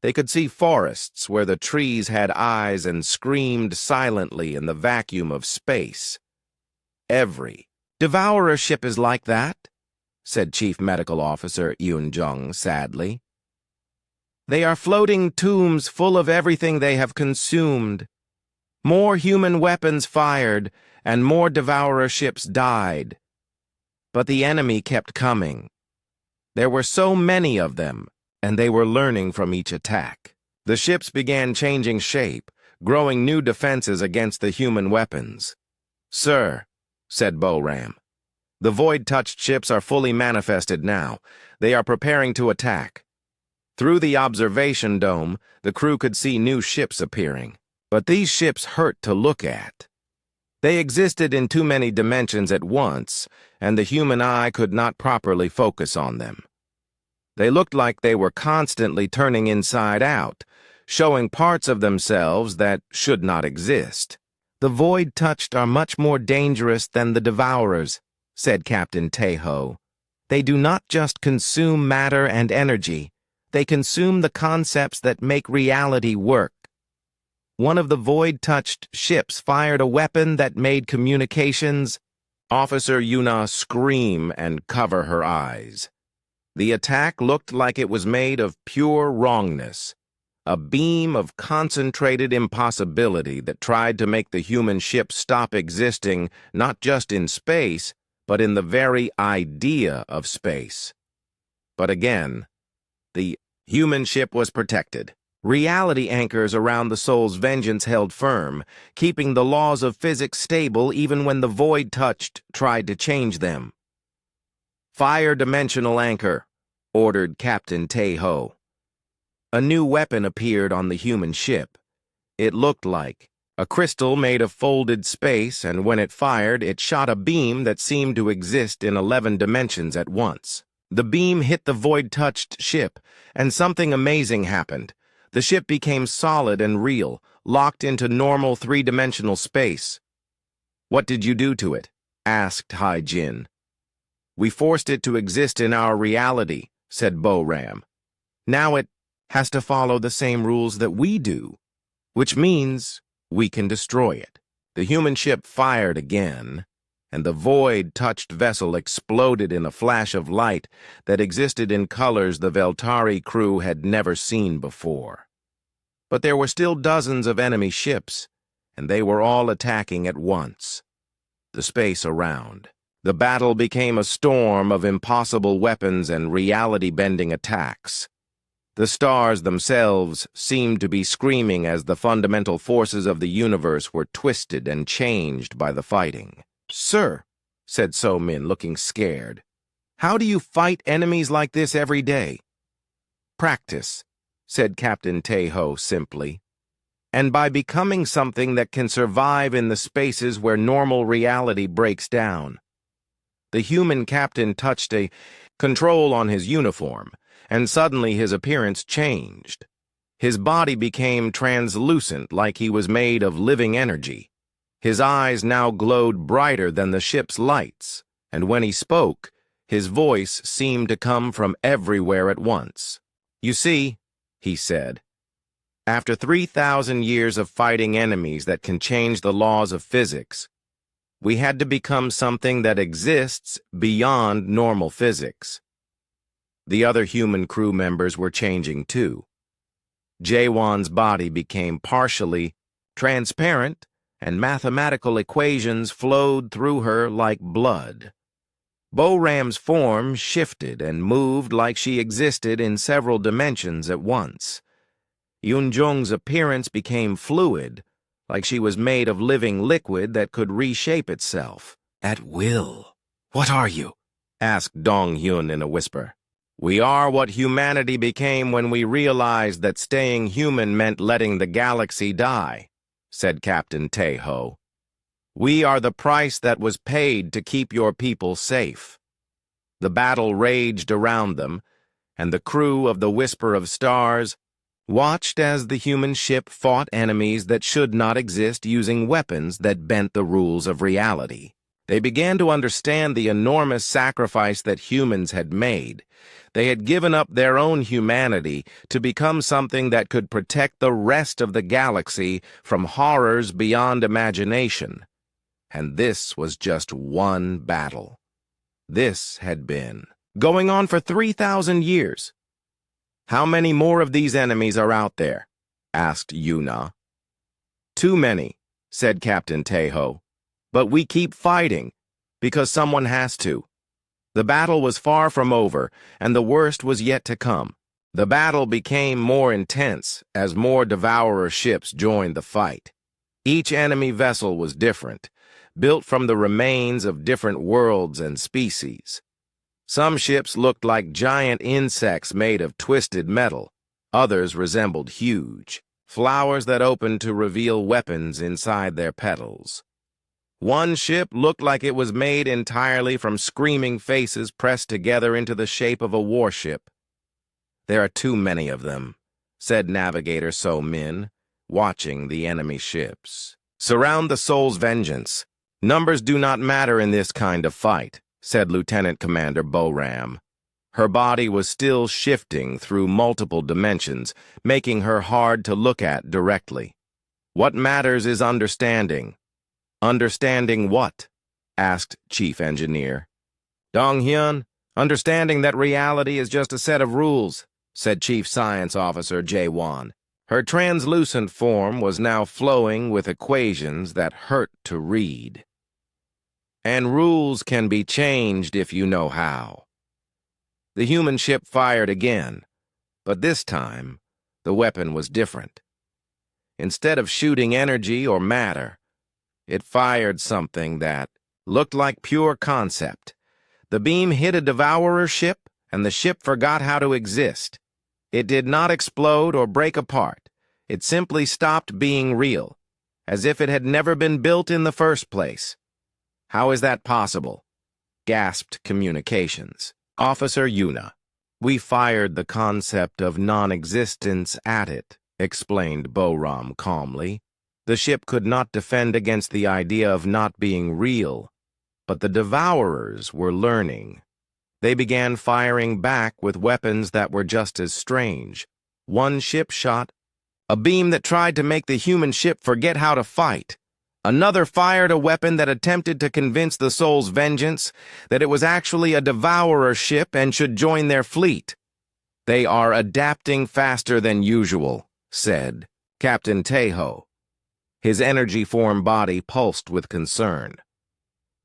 They could see forests where the trees had eyes and screamed silently in the vacuum of space. Every devourer ship is like that, said Chief Medical Officer Yoon-jung sadly. They are floating tombs full of everything they have consumed. More human weapons fired, and more devourer ships died. But the enemy kept coming. There were so many of them, and they were learning from each attack. The ships began changing shape, growing new defenses against the human weapons. "Sir," said Boram, "the void-touched ships are fully manifested now. They are preparing to attack." Through the observation dome, the crew could see new ships appearing. But these ships hurt to look at. They existed in too many dimensions at once, and the human eye could not properly focus on them. They looked like they were constantly turning inside out, showing parts of themselves that should not exist. "The void-touched are much more dangerous than the devourers," said Captain Teho. "They do not just consume matter and energy. They consume the concepts that make reality work. One of the void-touched ships fired a weapon that made communications." Officer Yuna scream and cover her eyes. The attack looked like it was made of pure wrongness, a beam of concentrated impossibility that tried to make the human ship stop existing not just in space, but in the very idea of space. But again, the human ship was protected. Reality anchors around the soul's vengeance held firm, keeping the laws of physics stable even when the void-touched tried to change them. "Fire dimensional anchor," ordered Captain Teho. A new weapon appeared on the human ship. It looked like a crystal made of folded space, and when it fired, it shot a beam that seemed to exist in 11 dimensions at once. The beam hit the void-touched ship, and something amazing happened. The ship became solid and real, locked into normal 3-dimensional space. "What did you do to it?" asked Hai-jin. "We forced it to exist in our reality," said Boram. "Now it has to follow the same rules that we do, which means we can destroy it." The human ship fired again, and the void-touched vessel exploded in a flash of light that existed in colors the Veltari crew had never seen before. But there were still dozens of enemy ships, and they were all attacking at once. The space around. The battle became a storm of impossible weapons and reality-bending attacks. The stars themselves seemed to be screaming as the fundamental forces of the universe were twisted and changed by the fighting. "Sir," said So Min, looking scared, "how do you fight enemies like this every day?" "Practice," said Captain Tae-ho simply, "and by becoming something that can survive in the spaces where normal reality breaks down." The human captain touched a control on his uniform, and suddenly his appearance changed. His body became translucent, like he was made of living energy. His eyes now glowed brighter than the ship's lights, and when he spoke, his voice seemed to come from everywhere at once. "You see," he said, "after 3,000 years of fighting enemies that can change the laws of physics, we had to become something that exists beyond normal physics." The other human crew members were changing too. Jaewon's body became partially transparent, and mathematical equations flowed through her like blood. Bo-Ram's form shifted and moved like she existed in several dimensions at once. Yoon-jung's appearance became fluid, like she was made of living liquid that could reshape itself. "At will." "What are you?" asked Dong-hyun in a whisper. "We are what humanity became when we realized that staying human meant letting the galaxy die," said Captain Tae-ho. "We are the price that was paid to keep your people safe." The battle raged around them, and the crew of the Whisper of Stars watched as the human ship fought enemies that should not exist using weapons that bent the rules of reality. They began to understand the enormous sacrifice that humans had made. They had given up their own humanity to become something that could protect the rest of the galaxy from horrors beyond imagination. And this was just one battle. This had been going on for 3,000 years. "How many more of these enemies are out there?" asked Yuna. "Too many," said Captain Tae-ho. "But we keep fighting, because someone has to." The battle was far from over, and the worst was yet to come. The battle became more intense as more Devourer ships joined the fight. Each enemy vessel was different, built from the remains of different worlds and species. Some ships looked like giant insects made of twisted metal. Others resembled huge flowers that opened to reveal weapons inside their petals. One ship looked like it was made entirely from screaming faces pressed together into the shape of a warship. "There are too many of them," said Navigator So Min, watching the enemy ships. "Surround the Soul's Vengeance. Numbers do not matter in this kind of fight," said Lieutenant Commander Bo-Ram. Her body was still shifting through multiple dimensions, making her hard to look at directly. "What matters is understanding." "Understanding what?" asked Chief Engineer. "Dong-hyun, understanding that reality is just a set of rules," said Chief Science Officer Jae-won. Her translucent form was now flowing with equations that hurt to read. "And rules can be changed if you know how." The human ship fired again, but this time the weapon was different. Instead of shooting energy or matter, it fired something that looked like pure concept. The beam hit a Devourer ship, and the ship forgot how to exist. It did not explode or break apart. It simply stopped being real, as if it had never been built in the first place. "How is that possible?" gasped Communications. "Officer Yuna, we fired the concept of non-existence at it," explained Bo-Ram calmly. "The ship could not defend against the idea of not being real, but the Devourers were learning. They began firing back with weapons that were just as strange. One ship shot a beam that tried to make the human ship forget how to fight. Another fired a weapon that attempted to convince the Soul's Vengeance that it was actually a Devourer ship and should join their fleet. They are adapting faster than usual," said Captain Tae-ho. His energy-form body pulsed with concern.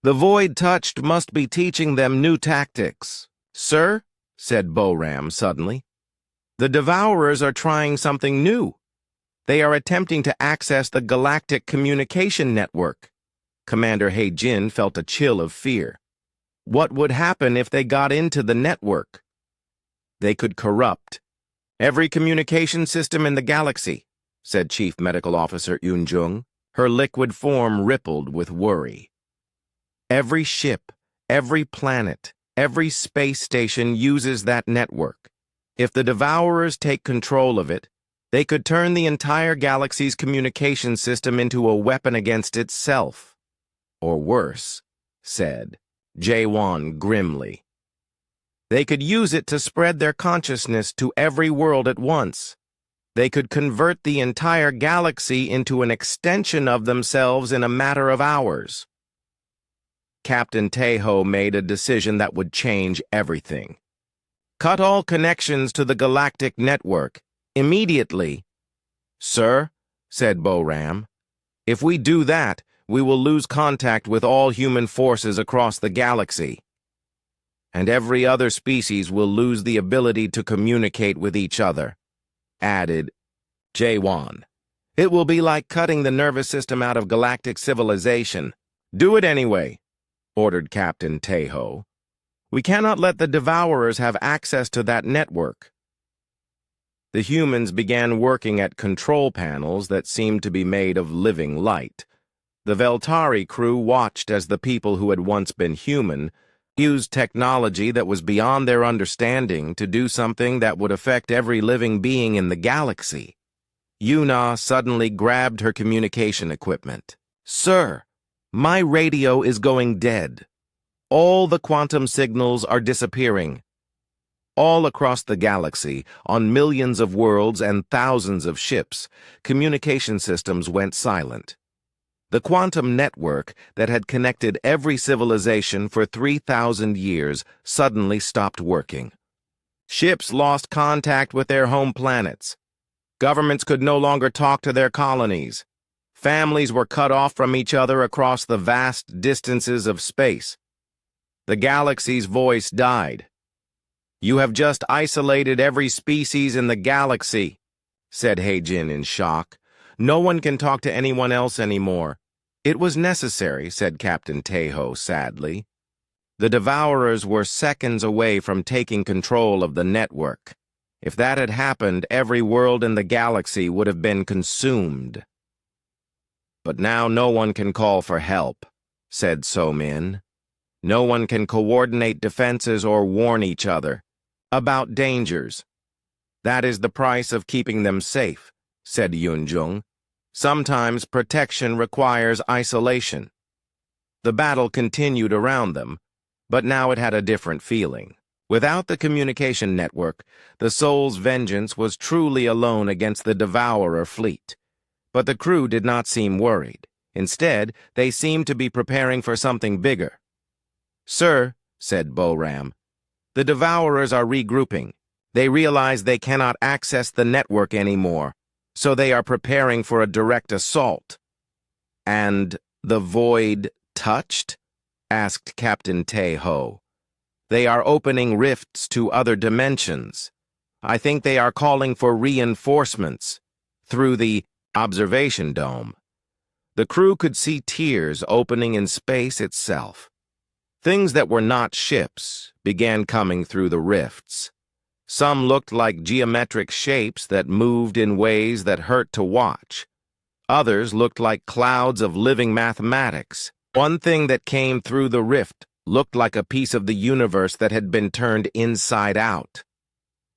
"The void touched must be teaching them new tactics." "Sir?" said Bo-Ram suddenly. The Devourers are trying something new. They are attempting to access the Galactic Communication Network. Commander He-Jin felt a chill of fear. What would happen if they got into the network? They could corrupt every communication system in the galaxy, said Chief Medical Officer Yoon-jung. Her liquid form rippled with worry. Every ship, every planet, every space station uses that network. If the Devourers take control of it, they could turn the entire galaxy's communication system into a weapon against itself. Or worse, said Jae-won grimly. They could use it to spread their consciousness to every world at once. They could convert the entire galaxy into an extension of themselves in a matter of hours. Captain Taeho made a decision that would change everything. Cut all connections to the galactic network, immediately. Sir, said Bo-Ram, if we do that, we will lose contact with all human forces across the galaxy. And every other species will lose the ability to communicate with each other, added Jae-won. It will be like cutting the nervous system out of galactic civilization. Do it anyway, ordered Captain Taeho. We cannot let the Devourers have access to that network. The humans began working at control panels that seemed to be made of living light. The Veltari crew watched as the people who had once been human used technology that was beyond their understanding to do something that would affect every living being in the galaxy. Yuna suddenly grabbed her communication equipment. Sir, my radio is going dead. All the quantum signals are disappearing. All across the galaxy, on millions of worlds and thousands of ships, communication systems went silent. The quantum network that had connected every civilization for 3,000 years suddenly stopped working. Ships lost contact with their home planets. Governments could no longer talk to their colonies. Families were cut off from each other across the vast distances of space. The galaxy's voice died. You have just isolated every species in the galaxy, said He-jin in shock. No one can talk to anyone else anymore. It was necessary, said Captain Taeho sadly. The Devourers were seconds away from taking control of the network. If that had happened, every world in the galaxy would have been consumed. But now no one can call for help, said So-min. No one can coordinate defenses or warn each other about dangers. That is the price of keeping them safe, said Yoon-jung. Sometimes protection requires isolation. The battle continued around them, but now it had a different feeling. Without the communication network, the Soul's vengeance was truly alone against the Devourer fleet. But the crew did not seem worried. Instead, they seemed to be preparing for something bigger. Sir, said Bo-Ram, the Devourers are regrouping. They realize they cannot access the network anymore, so they are preparing for a direct assault. And the void touched? Asked Captain Taeho. They are opening rifts to other dimensions. I think they are calling for reinforcements through the observation dome. The crew could see tiers opening in space itself. Things that were not ships began coming through the rifts. Some looked like geometric shapes that moved in ways that hurt to watch. Others looked like clouds of living mathematics. One thing that came through the rift looked like a piece of the universe that had been turned inside out.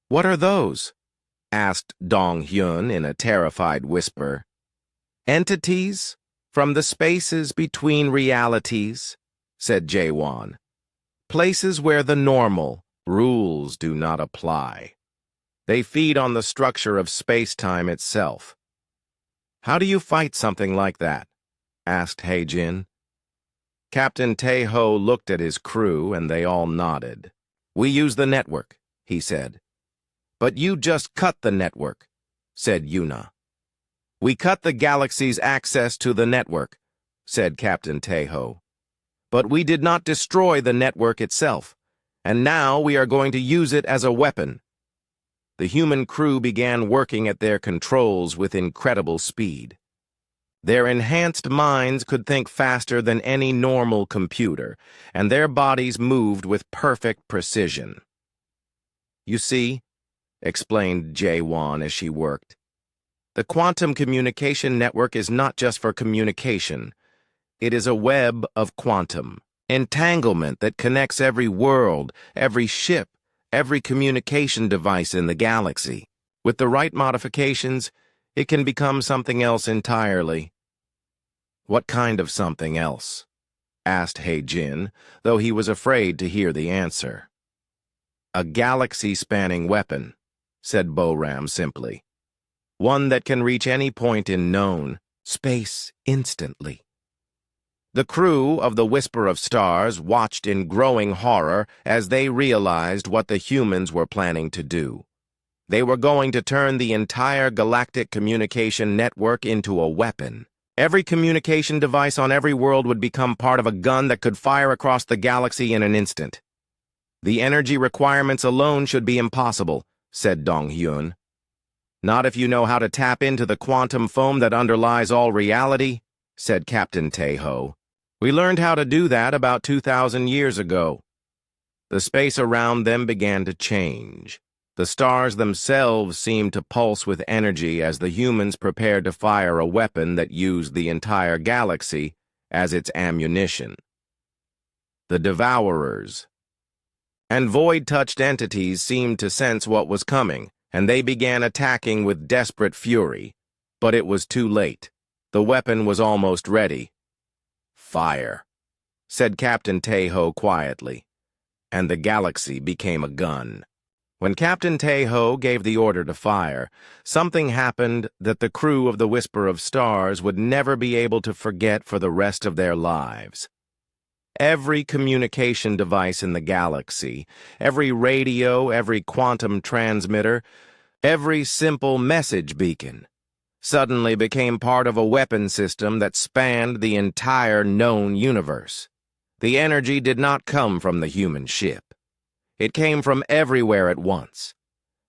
What are those? Asked Dong-hyun in a terrified whisper. Entities from the spaces between realities, said Jae-won. Places where the normal rules do not apply. They feed on the structure of space-time itself. How do you fight something like that? Asked He-jin. Captain Taeho looked at his crew and they all nodded. We use the network, he said. But you just cut the network, said Yuna. We cut the galaxy's access to the network, said Captain Taeho. But we did not destroy the network itself, and now we are going to use it as a weapon. the human crew began working at their controls with incredible speed. Their enhanced minds could think faster than any normal computer, and their bodies moved with perfect precision. "You see," explained Jae-won as she worked, "the quantum communication network is not just for communication. It is a web of quantum entanglement that connects every world, every ship, every communication device in the galaxy. With the right modifications, it can become something else entirely." "What kind of something else?" asked Hae-jin, though he was afraid to hear the answer. "A galaxy-spanning weapon," said Bo-ram simply. "One that can reach any point in known space instantly." The crew of the Whisper of Stars watched in growing horror as they realized what the humans were planning to do. They were going to turn the entire galactic communication network into a weapon. Every communication device on every world would become part of a gun that could fire across the galaxy in an instant. "The energy requirements alone should be impossible," said Dong-hyun. "Not if you know how to tap into the quantum foam that underlies all reality," said Captain Tae-ho. "We learned how to do that about 2,000 years ago." The space around them began to change. The stars themselves seemed to pulse with energy as the humans prepared to fire a weapon that used the entire galaxy as its ammunition. The Devourers. And void-touched entities seemed to sense what was coming, and they began attacking with desperate fury. But it was too late. The weapon was almost ready. "Fire," said Captain Tae-ho quietly, and the galaxy became a gun. When Captain Tae-ho gave the order to fire, something happened that the crew of the Whisper of Stars would never be able to forget for the rest of their lives. Every communication device in the galaxy, every radio, every quantum transmitter, every simple message beacon, suddenly became part of a weapon system that spanned the entire known universe. The energy did not come from the human ship. It came from everywhere at once,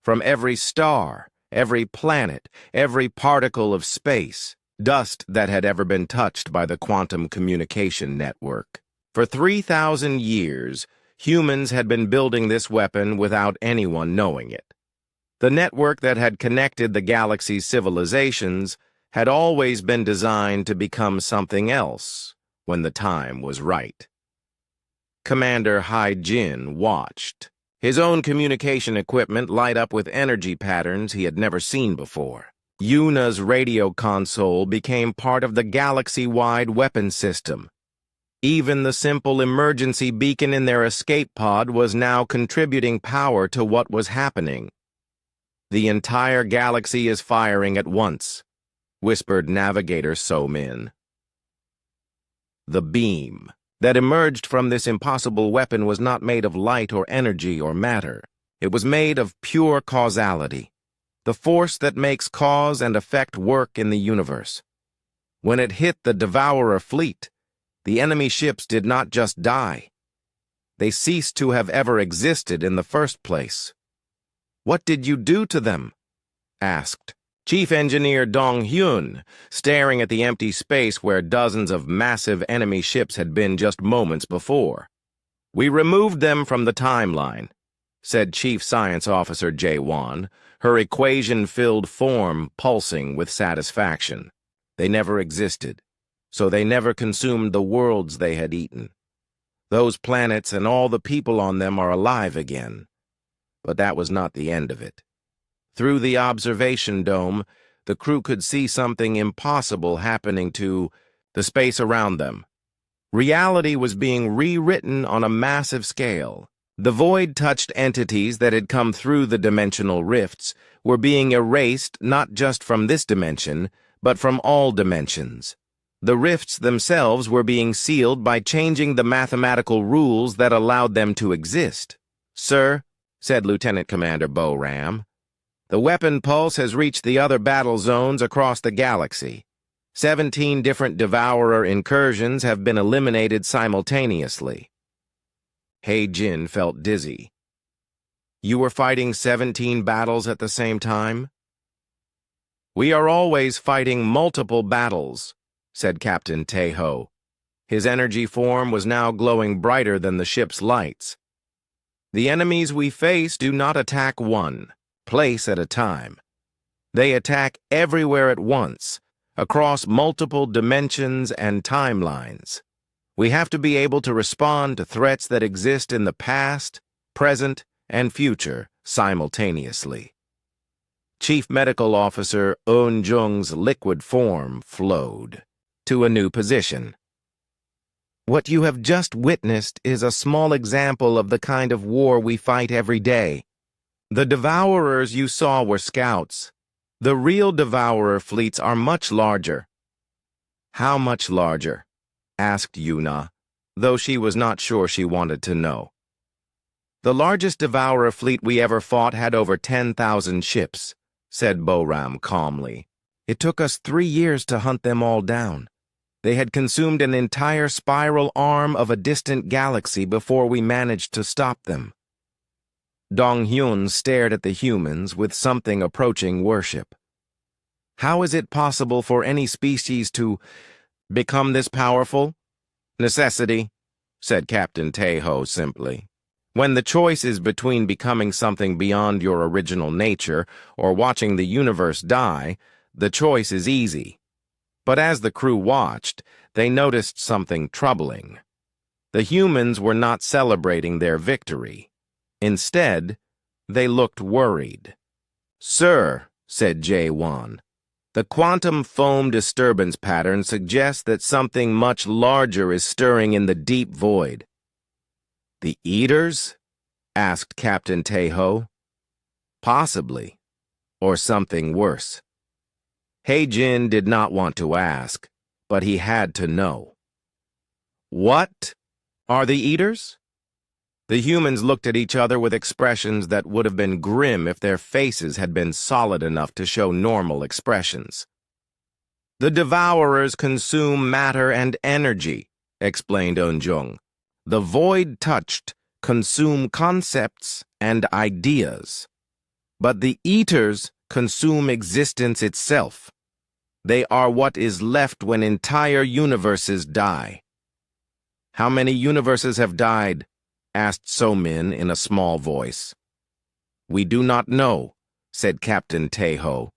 from every star, every planet, every particle of space, dust that had ever been touched by the quantum communication network. For 3,000 years, humans had been building this weapon without anyone knowing it. The network that had connected the galaxy's civilizations had always been designed to become something else when the time was right. Commander Hae-jin watched, his own communication equipment light up with energy patterns he had never seen before. Yuna's radio console became part of the galaxy-wide weapon system. Even the simple emergency beacon in their escape pod was now contributing power to what was happening. "The entire galaxy is firing at once," whispered Navigator So-min. The beam that emerged from this impossible weapon was not made of light or energy or matter. It was made of pure causality, the force that makes cause and effect work in the universe. When it hit the Devourer fleet, the enemy ships did not just die. They ceased to have ever existed in the first place. "What did you do to them?" asked Chief Engineer Dong-hyun, staring at the empty space where dozens of massive enemy ships had been just moments before. "We removed them from the timeline," said Chief Science Officer Jae-won, her equation-filled form pulsing with satisfaction. "They never existed, so they never consumed the worlds they had eaten. Those planets and all the people on them are alive again. But that was not the end of it. Through the observation dome, the crew could see something impossible happening to the space around them. Reality was being rewritten on a massive scale. The void-touched entities that had come through the dimensional rifts were being erased not just from this dimension, but from all dimensions. The rifts themselves were being sealed by changing the mathematical rules that allowed them to exist. "Sir," said Lieutenant Commander Bo-ram, "the weapon pulse has reached the other battle zones across the galaxy. 17 different Devourer incursions have been eliminated simultaneously." Hae-jin felt dizzy. You were fighting 17 battles at the same time? We are always fighting multiple battles, said Captain Teho. His energy form was now glowing brighter than the ship's lights. The enemies we face do not attack one place at a time. They attack everywhere at once, across multiple dimensions and timelines. We have to be able to respond to threats that exist in the past, present, and future simultaneously. Chief Medical Officer Eun-jung's liquid form flowed to a new position. What you have just witnessed is a small example of the kind of war we fight every day. The Devourers you saw were scouts. The real Devourer fleets are much larger. How much larger? Asked Yuna, though she was not sure she wanted to know. The largest Devourer fleet we ever fought had over 10,000 ships, said Boram calmly. It took us 3 years to hunt them all down. They had consumed an entire spiral arm of a distant galaxy before we managed to stop them. Dong-hyun stared at the humans with something approaching worship. How is it possible for any species to become this powerful? Necessity, said Captain Teho simply. When the choice is between becoming something beyond your original nature or watching the universe die, the choice is easy. But as the crew watched, they noticed something troubling. The humans were not celebrating their victory. Instead, they looked worried. Sir, said Jae-won, the quantum foam disturbance pattern suggests that something much larger is stirring in the deep void. The Eaters? Asked Captain Teho. Possibly, or something worse. Hae-jin did not want to ask, but he had to know. What are the Eaters? The humans looked at each other with expressions that would have been grim if their faces had been solid enough to show normal expressions. The Devourers consume matter and energy, explained Eun-jung. The void-touched consume concepts and ideas. But the Eaters consume existence itself. They are what is left when entire universes die. How many universes have died? Asked So-min in a small voice. We do not know, said Captain Teho.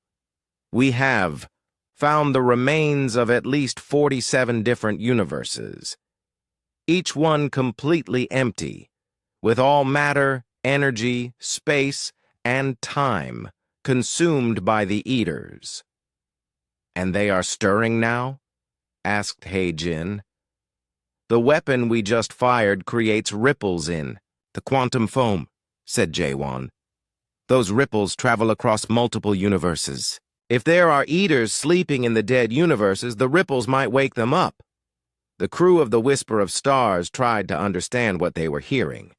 We have found the remains of at least 47 different universes, each one completely empty, with all matter, energy, space, and time consumed by the Eaters. And they are stirring now? Asked Hae-jin. The weapon we just fired creates ripples in the quantum foam, said Jae-won. Those ripples travel across multiple universes. If there are Eaters sleeping in the dead universes, the ripples might wake them up. The crew of the Whisper of Stars tried to understand what they were hearing.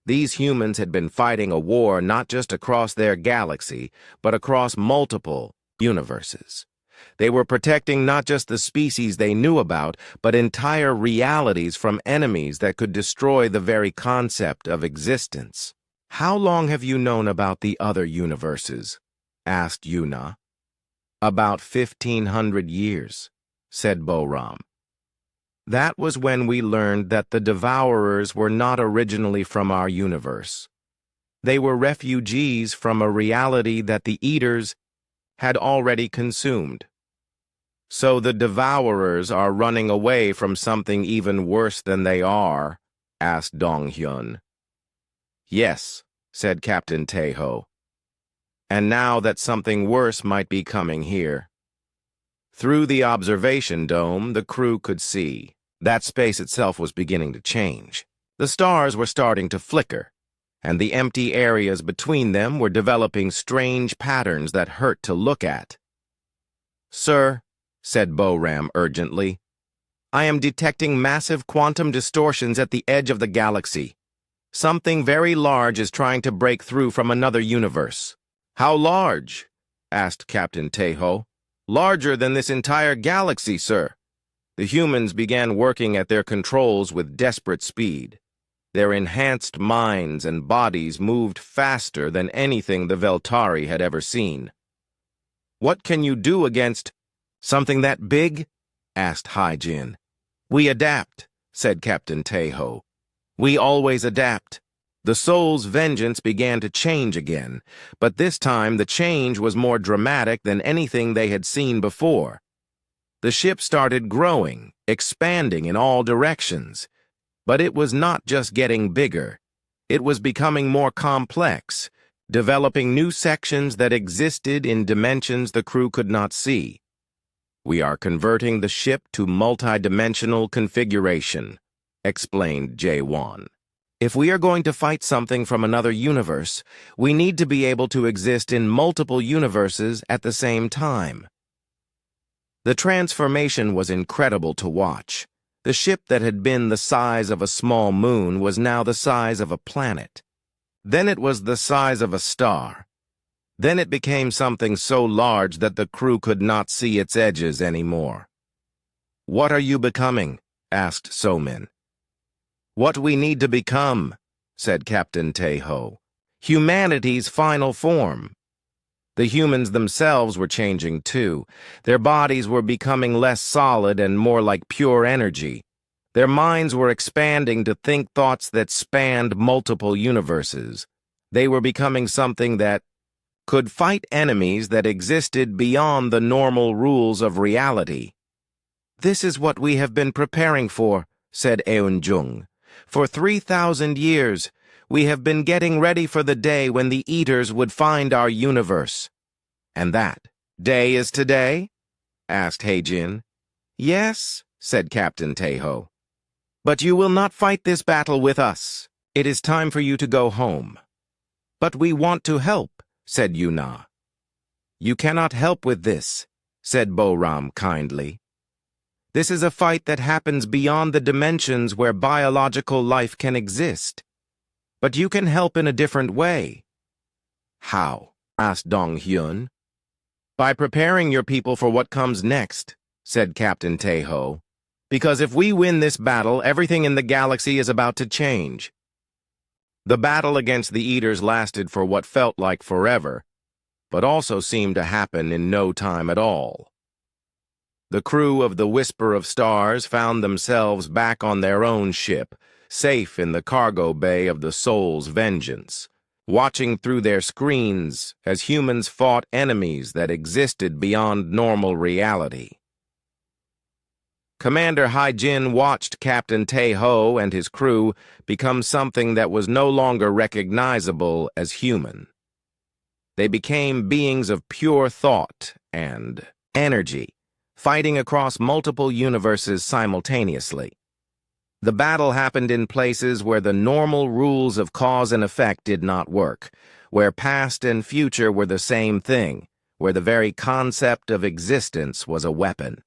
These humans had been fighting a war not just across their galaxy, but across multiple universes. They were protecting not just the species they knew about, but entire realities from enemies that could destroy the very concept of existence. How long have you known about the other universes? Asked Yuna. About 1,500 years, said Boram. That was when we learned that the Devourers were not originally from our universe. They were refugees from a reality that the Eaters had already consumed. So the Devourers are running away from something even worse than they are? Asked Dong-hyun. Yes, said Captain Teho. And now that something worse might be coming here. Through the observation dome, the crew could see. That space itself was beginning to change. The stars were starting to flicker, and the empty areas between them were developing strange patterns that hurt to look at. Sir, said Boram urgently, I am detecting massive quantum distortions at the edge of the galaxy. Something very large is trying to break through from another universe. How large? Asked Captain Teho. Larger than this entire galaxy, sir. The humans began working at their controls with desperate speed. Their enhanced minds and bodies moved faster than anything the Veltari had ever seen. "What can you do against something that big?" asked Hai-Jin. "We adapt," said Captain Teho. "We always adapt." The soul's vengeance began to change again, but this time the change was more dramatic than anything they had seen before. The ship started growing, expanding in all directions. But it was not just getting bigger. It was becoming more complex, developing new sections that existed in dimensions the crew could not see. "We are converting the ship to multi-dimensional configuration," explained Jae-won. "If we are going to fight something from another universe, we need to be able to exist in multiple universes at the same time." The transformation was incredible to watch. The ship that had been the size of a small moon was now the size of a planet. Then it was the size of a star. Then it became something so large that the crew could not see its edges anymore. "What are you becoming?" asked So-min. "What we need to become," said Captain Teho. "Humanity's final form." The humans themselves were changing too. Their bodies were becoming less solid and more like pure energy. Their minds were expanding to think thoughts that spanned multiple universes. They were becoming something that could fight enemies that existed beyond the normal rules of reality. "This is what we have been preparing for," said Eun-jung. "For 3,000 years, we have been getting ready for the day when the Eaters would find our universe." "And that day is today?" asked Hai-Jin. "Yes," said Captain Teho. "But you will not fight this battle with us. It is time for you to go home." "But we want to help," said Yuna. "You cannot help with this," said Boram kindly. "This is a fight that happens beyond the dimensions where biological life can exist. But you can help in a different way." "How?" asked Dong-hyun. "By preparing your people for what comes next," said Captain Teho. "Because if we win this battle, everything in the galaxy is about to change." The battle against the Eaters lasted for what felt like forever, but also seemed to happen in no time at all. The crew of the Whisper of Stars found themselves back on their own ship, safe in the cargo bay of the Soul's Vengeance, watching through their screens as humans fought enemies that existed beyond normal reality. Commander Hai-Jin watched Captain Teho and his crew become something that was no longer recognizable as human. They became beings of pure thought and energy, fighting across multiple universes simultaneously. The battle happened in places where the normal rules of cause and effect did not work, where past and future were the same thing, where the very concept of existence was a weapon.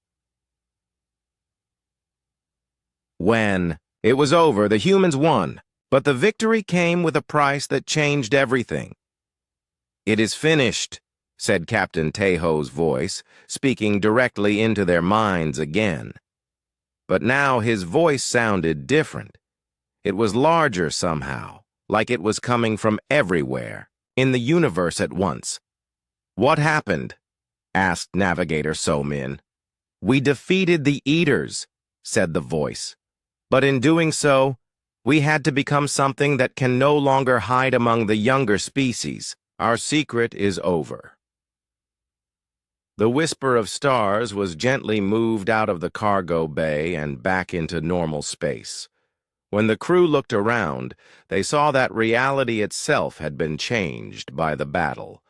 When it was over, the humans won, but the victory came with a price that changed everything. "It is finished," said Captain Teho's voice, speaking directly into their minds again. But now his voice sounded different. It was larger somehow, like it was coming from everywhere, in the universe at once. "What happened?" asked Navigator So-min. "We defeated the Eaters," said the voice. "But in doing so, we had to become something that can no longer hide among the younger species. Our secret is over." The Whisper of Stars was gently moved out of the cargo bay and back into normal space. When the crew looked around, they saw that reality itself had been changed by the battle.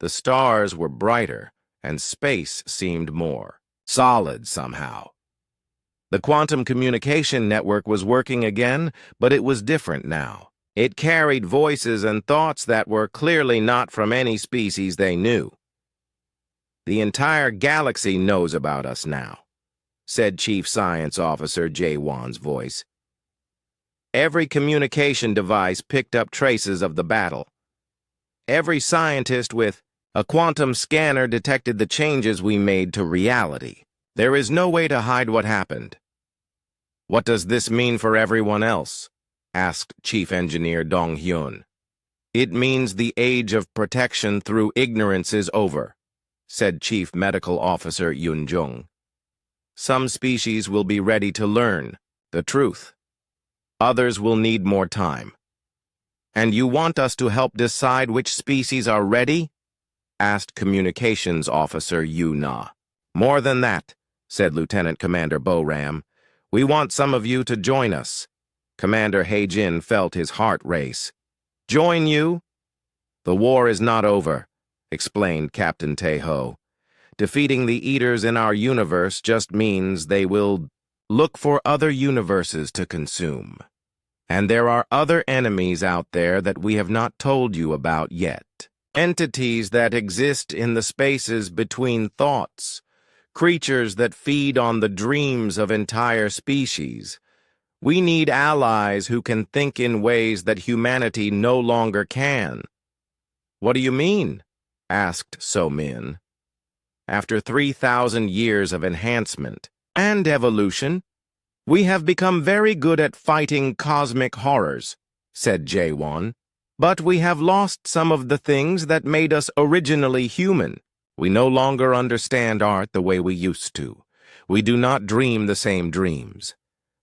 The stars were brighter, and space seemed more solid somehow. The quantum communication network was working again, but it was different now. It carried voices and thoughts that were clearly not from any species they knew. "The entire galaxy knows about us now," said Chief Science Officer Jae-won's voice. "Every communication device picked up traces of the battle. Every scientist with a quantum scanner detected the changes we made to reality. There is no way to hide what happened." "What does this mean for everyone else?" asked Chief Engineer Dong Hyun. It means the age of protection through ignorance is over, said Chief Medical Officer Yoon Jung. Some species will be ready to learn the truth. Others will need more time. And you want us to help decide which species are ready? Asked Communications Officer Yu Na. More than that, said Lieutenant Commander Bo Ram. We want some of you to join us. Commander He-jin felt his heart race. Join you? The war is not over, explained Captain Tae-ho. Defeating the Eaters in our universe just means they will look for other universes to consume. And there are other enemies out there that we have not told you about yet. Entities that exist in the spaces between thoughts. Creatures that feed on the dreams of entire species. We need allies who can think in ways that humanity no longer can. What do you mean? Asked So-min. After 3,000 years of enhancement and evolution, we have become very good at fighting cosmic horrors, said Jae-won. But we have lost some of the things that made us originally human. We no longer understand art the way we used to. We do not dream the same dreams.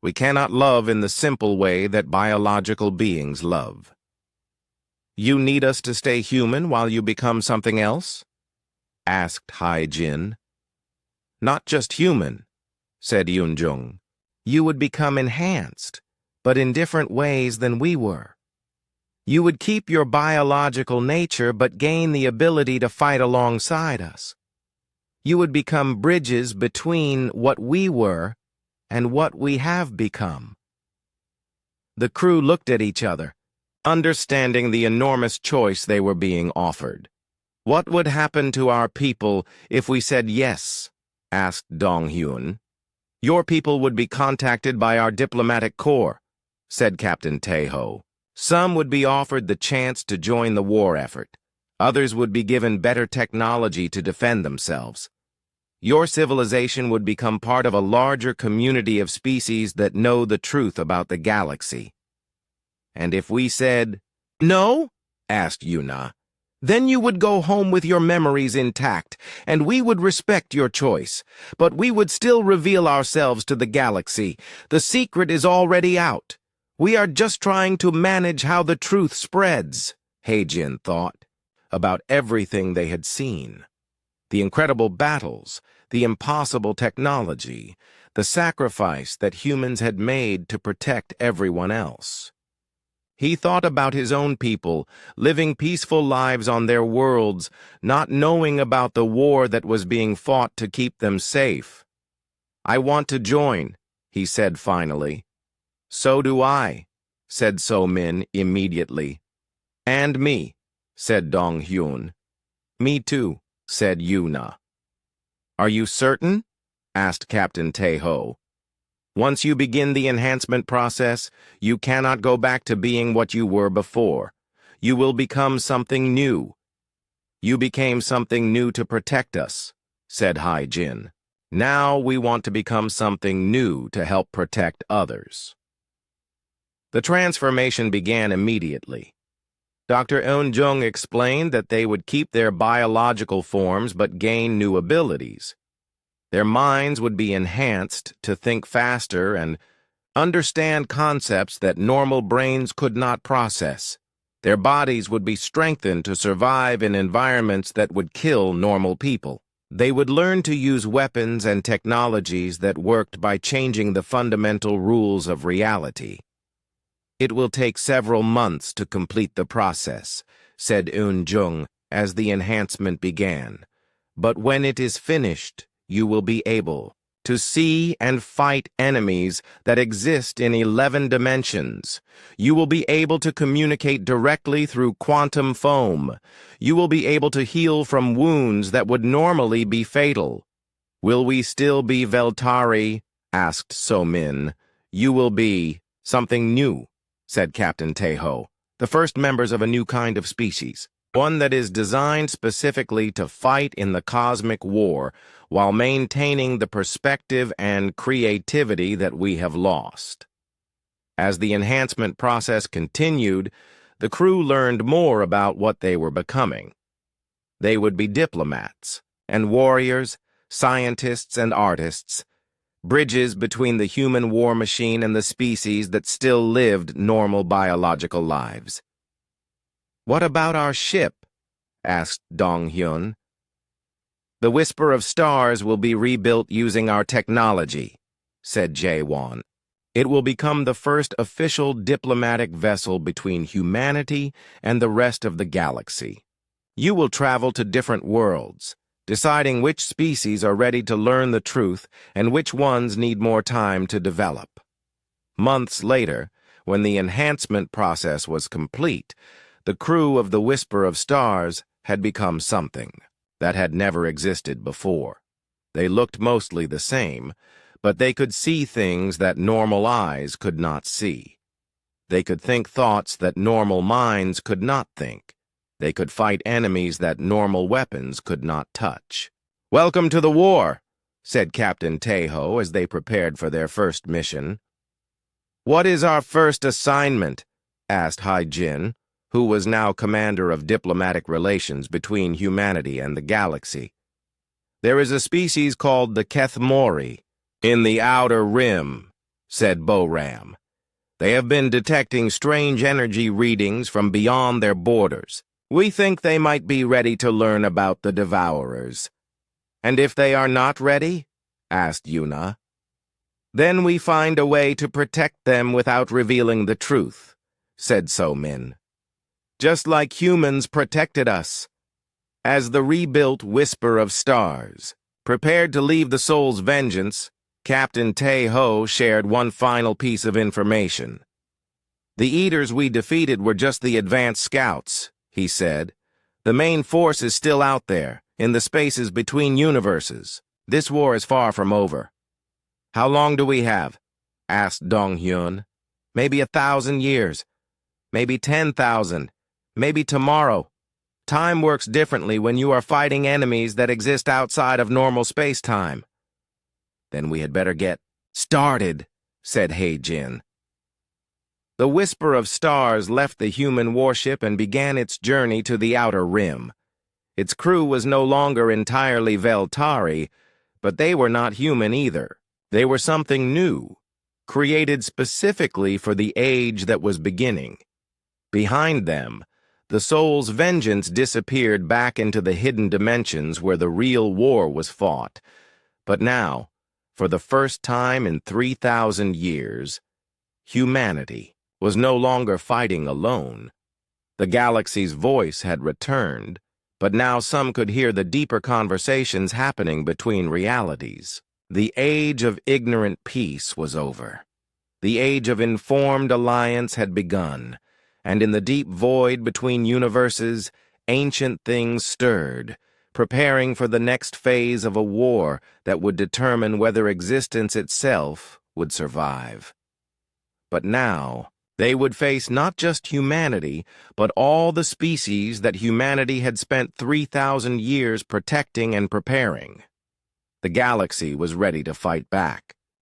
We cannot love in the simple way that biological beings love. You need us to stay human while you become something else? Asked Hai-jin. Not just human, said Yoon-jung. You would become enhanced, but in different ways than we were. You would keep your biological nature but gain the ability to fight alongside us. You would become bridges between what we were and what we have become. The crew looked at each other, understanding the enormous choice they were being offered. What would happen to our people if we said yes? Asked Dong Hyun. Your people would be contacted by our diplomatic corps, said Captain Tae-ho. Some would be offered the chance to join the war effort. Others would be given better technology to defend themselves. Your civilization would become part of a larger community of species that know the truth about the galaxy. And if we said, no? Asked Yuna. Then you would go home with your memories intact, and we would respect your choice. But we would still reveal ourselves to the galaxy. The secret is already out. We are just trying to manage how the truth spreads, He-jin thought, about everything they had seen. The incredible battles, the impossible technology, the sacrifice that humans had made to protect everyone else. He thought about his own people, living peaceful lives on their worlds, not knowing about the war that was being fought to keep them safe. I want to join, he said finally. So do I, said So-min immediately. And me, said Dong Hyun. Me too, said Yuna. Are you certain? Asked Captain Tae-ho. Once you begin the enhancement process, you cannot go back to being what you were before. You will become something new. You became something new to protect us, said Hai-jin. Now we want to become something new to help protect others. The transformation began immediately. Dr. Eun-jung explained that they would keep their biological forms but gain new abilities. Their minds would be enhanced to think faster and understand concepts that normal brains could not process. Their bodies would be strengthened to survive in environments that would kill normal people. They would learn to use weapons and technologies that worked by changing the fundamental rules of reality. It will take several months to complete the process, said Eun-jung as the enhancement began. But when it is finished, you will be able to see and fight enemies that exist in 11 dimensions. You will be able to communicate directly through quantum foam. You will be able to heal from wounds that would normally be fatal. Will we still be Veltari? Asked So-min. You will be something new, said Captain Tae-ho, the first members of a new kind of species, one that is designed specifically to fight in the cosmic war while maintaining the perspective and creativity that we have lost. As the enhancement process continued, the crew learned more about what they were becoming. They would be diplomats and warriors, scientists and artists, bridges between the human war machine and the species that still lived normal biological lives. "What about our ship?" asked Dong-hyun. "The Whisper of Stars will be rebuilt using our technology," said Jae-won. "It will become the first official diplomatic vessel between humanity and the rest of the galaxy. You will travel to different worlds, deciding which species are ready to learn the truth and which ones need more time to develop." Months later, when the enhancement process was complete, the crew of the Whisper of Stars had become something that had never existed before. They looked mostly the same, but they could see things that normal eyes could not see. They could think thoughts that normal minds could not think. They could fight enemies that normal weapons could not touch. "Welcome to the war," said Captain Taeho as they prepared for their first mission. "What is our first assignment?" asked Hai-jin, who was now commander of diplomatic relations between humanity and the galaxy. "There is a species called the Kethmori in the Outer Rim," said Boram. "They have been detecting strange energy readings from beyond their borders. We think they might be ready to learn about the Devourers." "And if they are not ready?" asked Yuna. "Then we find a way to protect them without revealing the truth," said So-min. "Just like humans protected us." As the rebuilt Whisper of Stars prepared to leave the Soul's vengeance, Captain Tae-ho shared one final piece of information. "The Eaters we defeated were just the advanced scouts," he said. "The main force is still out there, in the spaces between universes. This war is far from over." "How long do we have?" asked Dong-hyun. "Maybe 1,000 years. Maybe 10,000. Maybe tomorrow. Time works differently when you are fighting enemies that exist outside of normal space-time." "Then we had better get started," said Hae-jin. The Whisper of Stars left the human warship and began its journey to the Outer Rim. Its crew was no longer entirely Veltari, but they were not human either. They were something new, created specifically for the age that was beginning. Behind them, the Soul's vengeance disappeared back into the hidden dimensions where the real war was fought. But now, for the first time in 3,000 years, humanity was no longer fighting alone. The galaxy's voice had returned, but now some could hear the deeper conversations happening between realities. The age of ignorant peace was over. The age of informed alliance had begun, and in the deep void between universes, ancient things stirred, preparing for the next phase of a war that would determine whether existence itself would survive. But now, they would face not just humanity, but all the species that humanity had spent 3,000 years protecting and preparing. The galaxy was ready to fight back.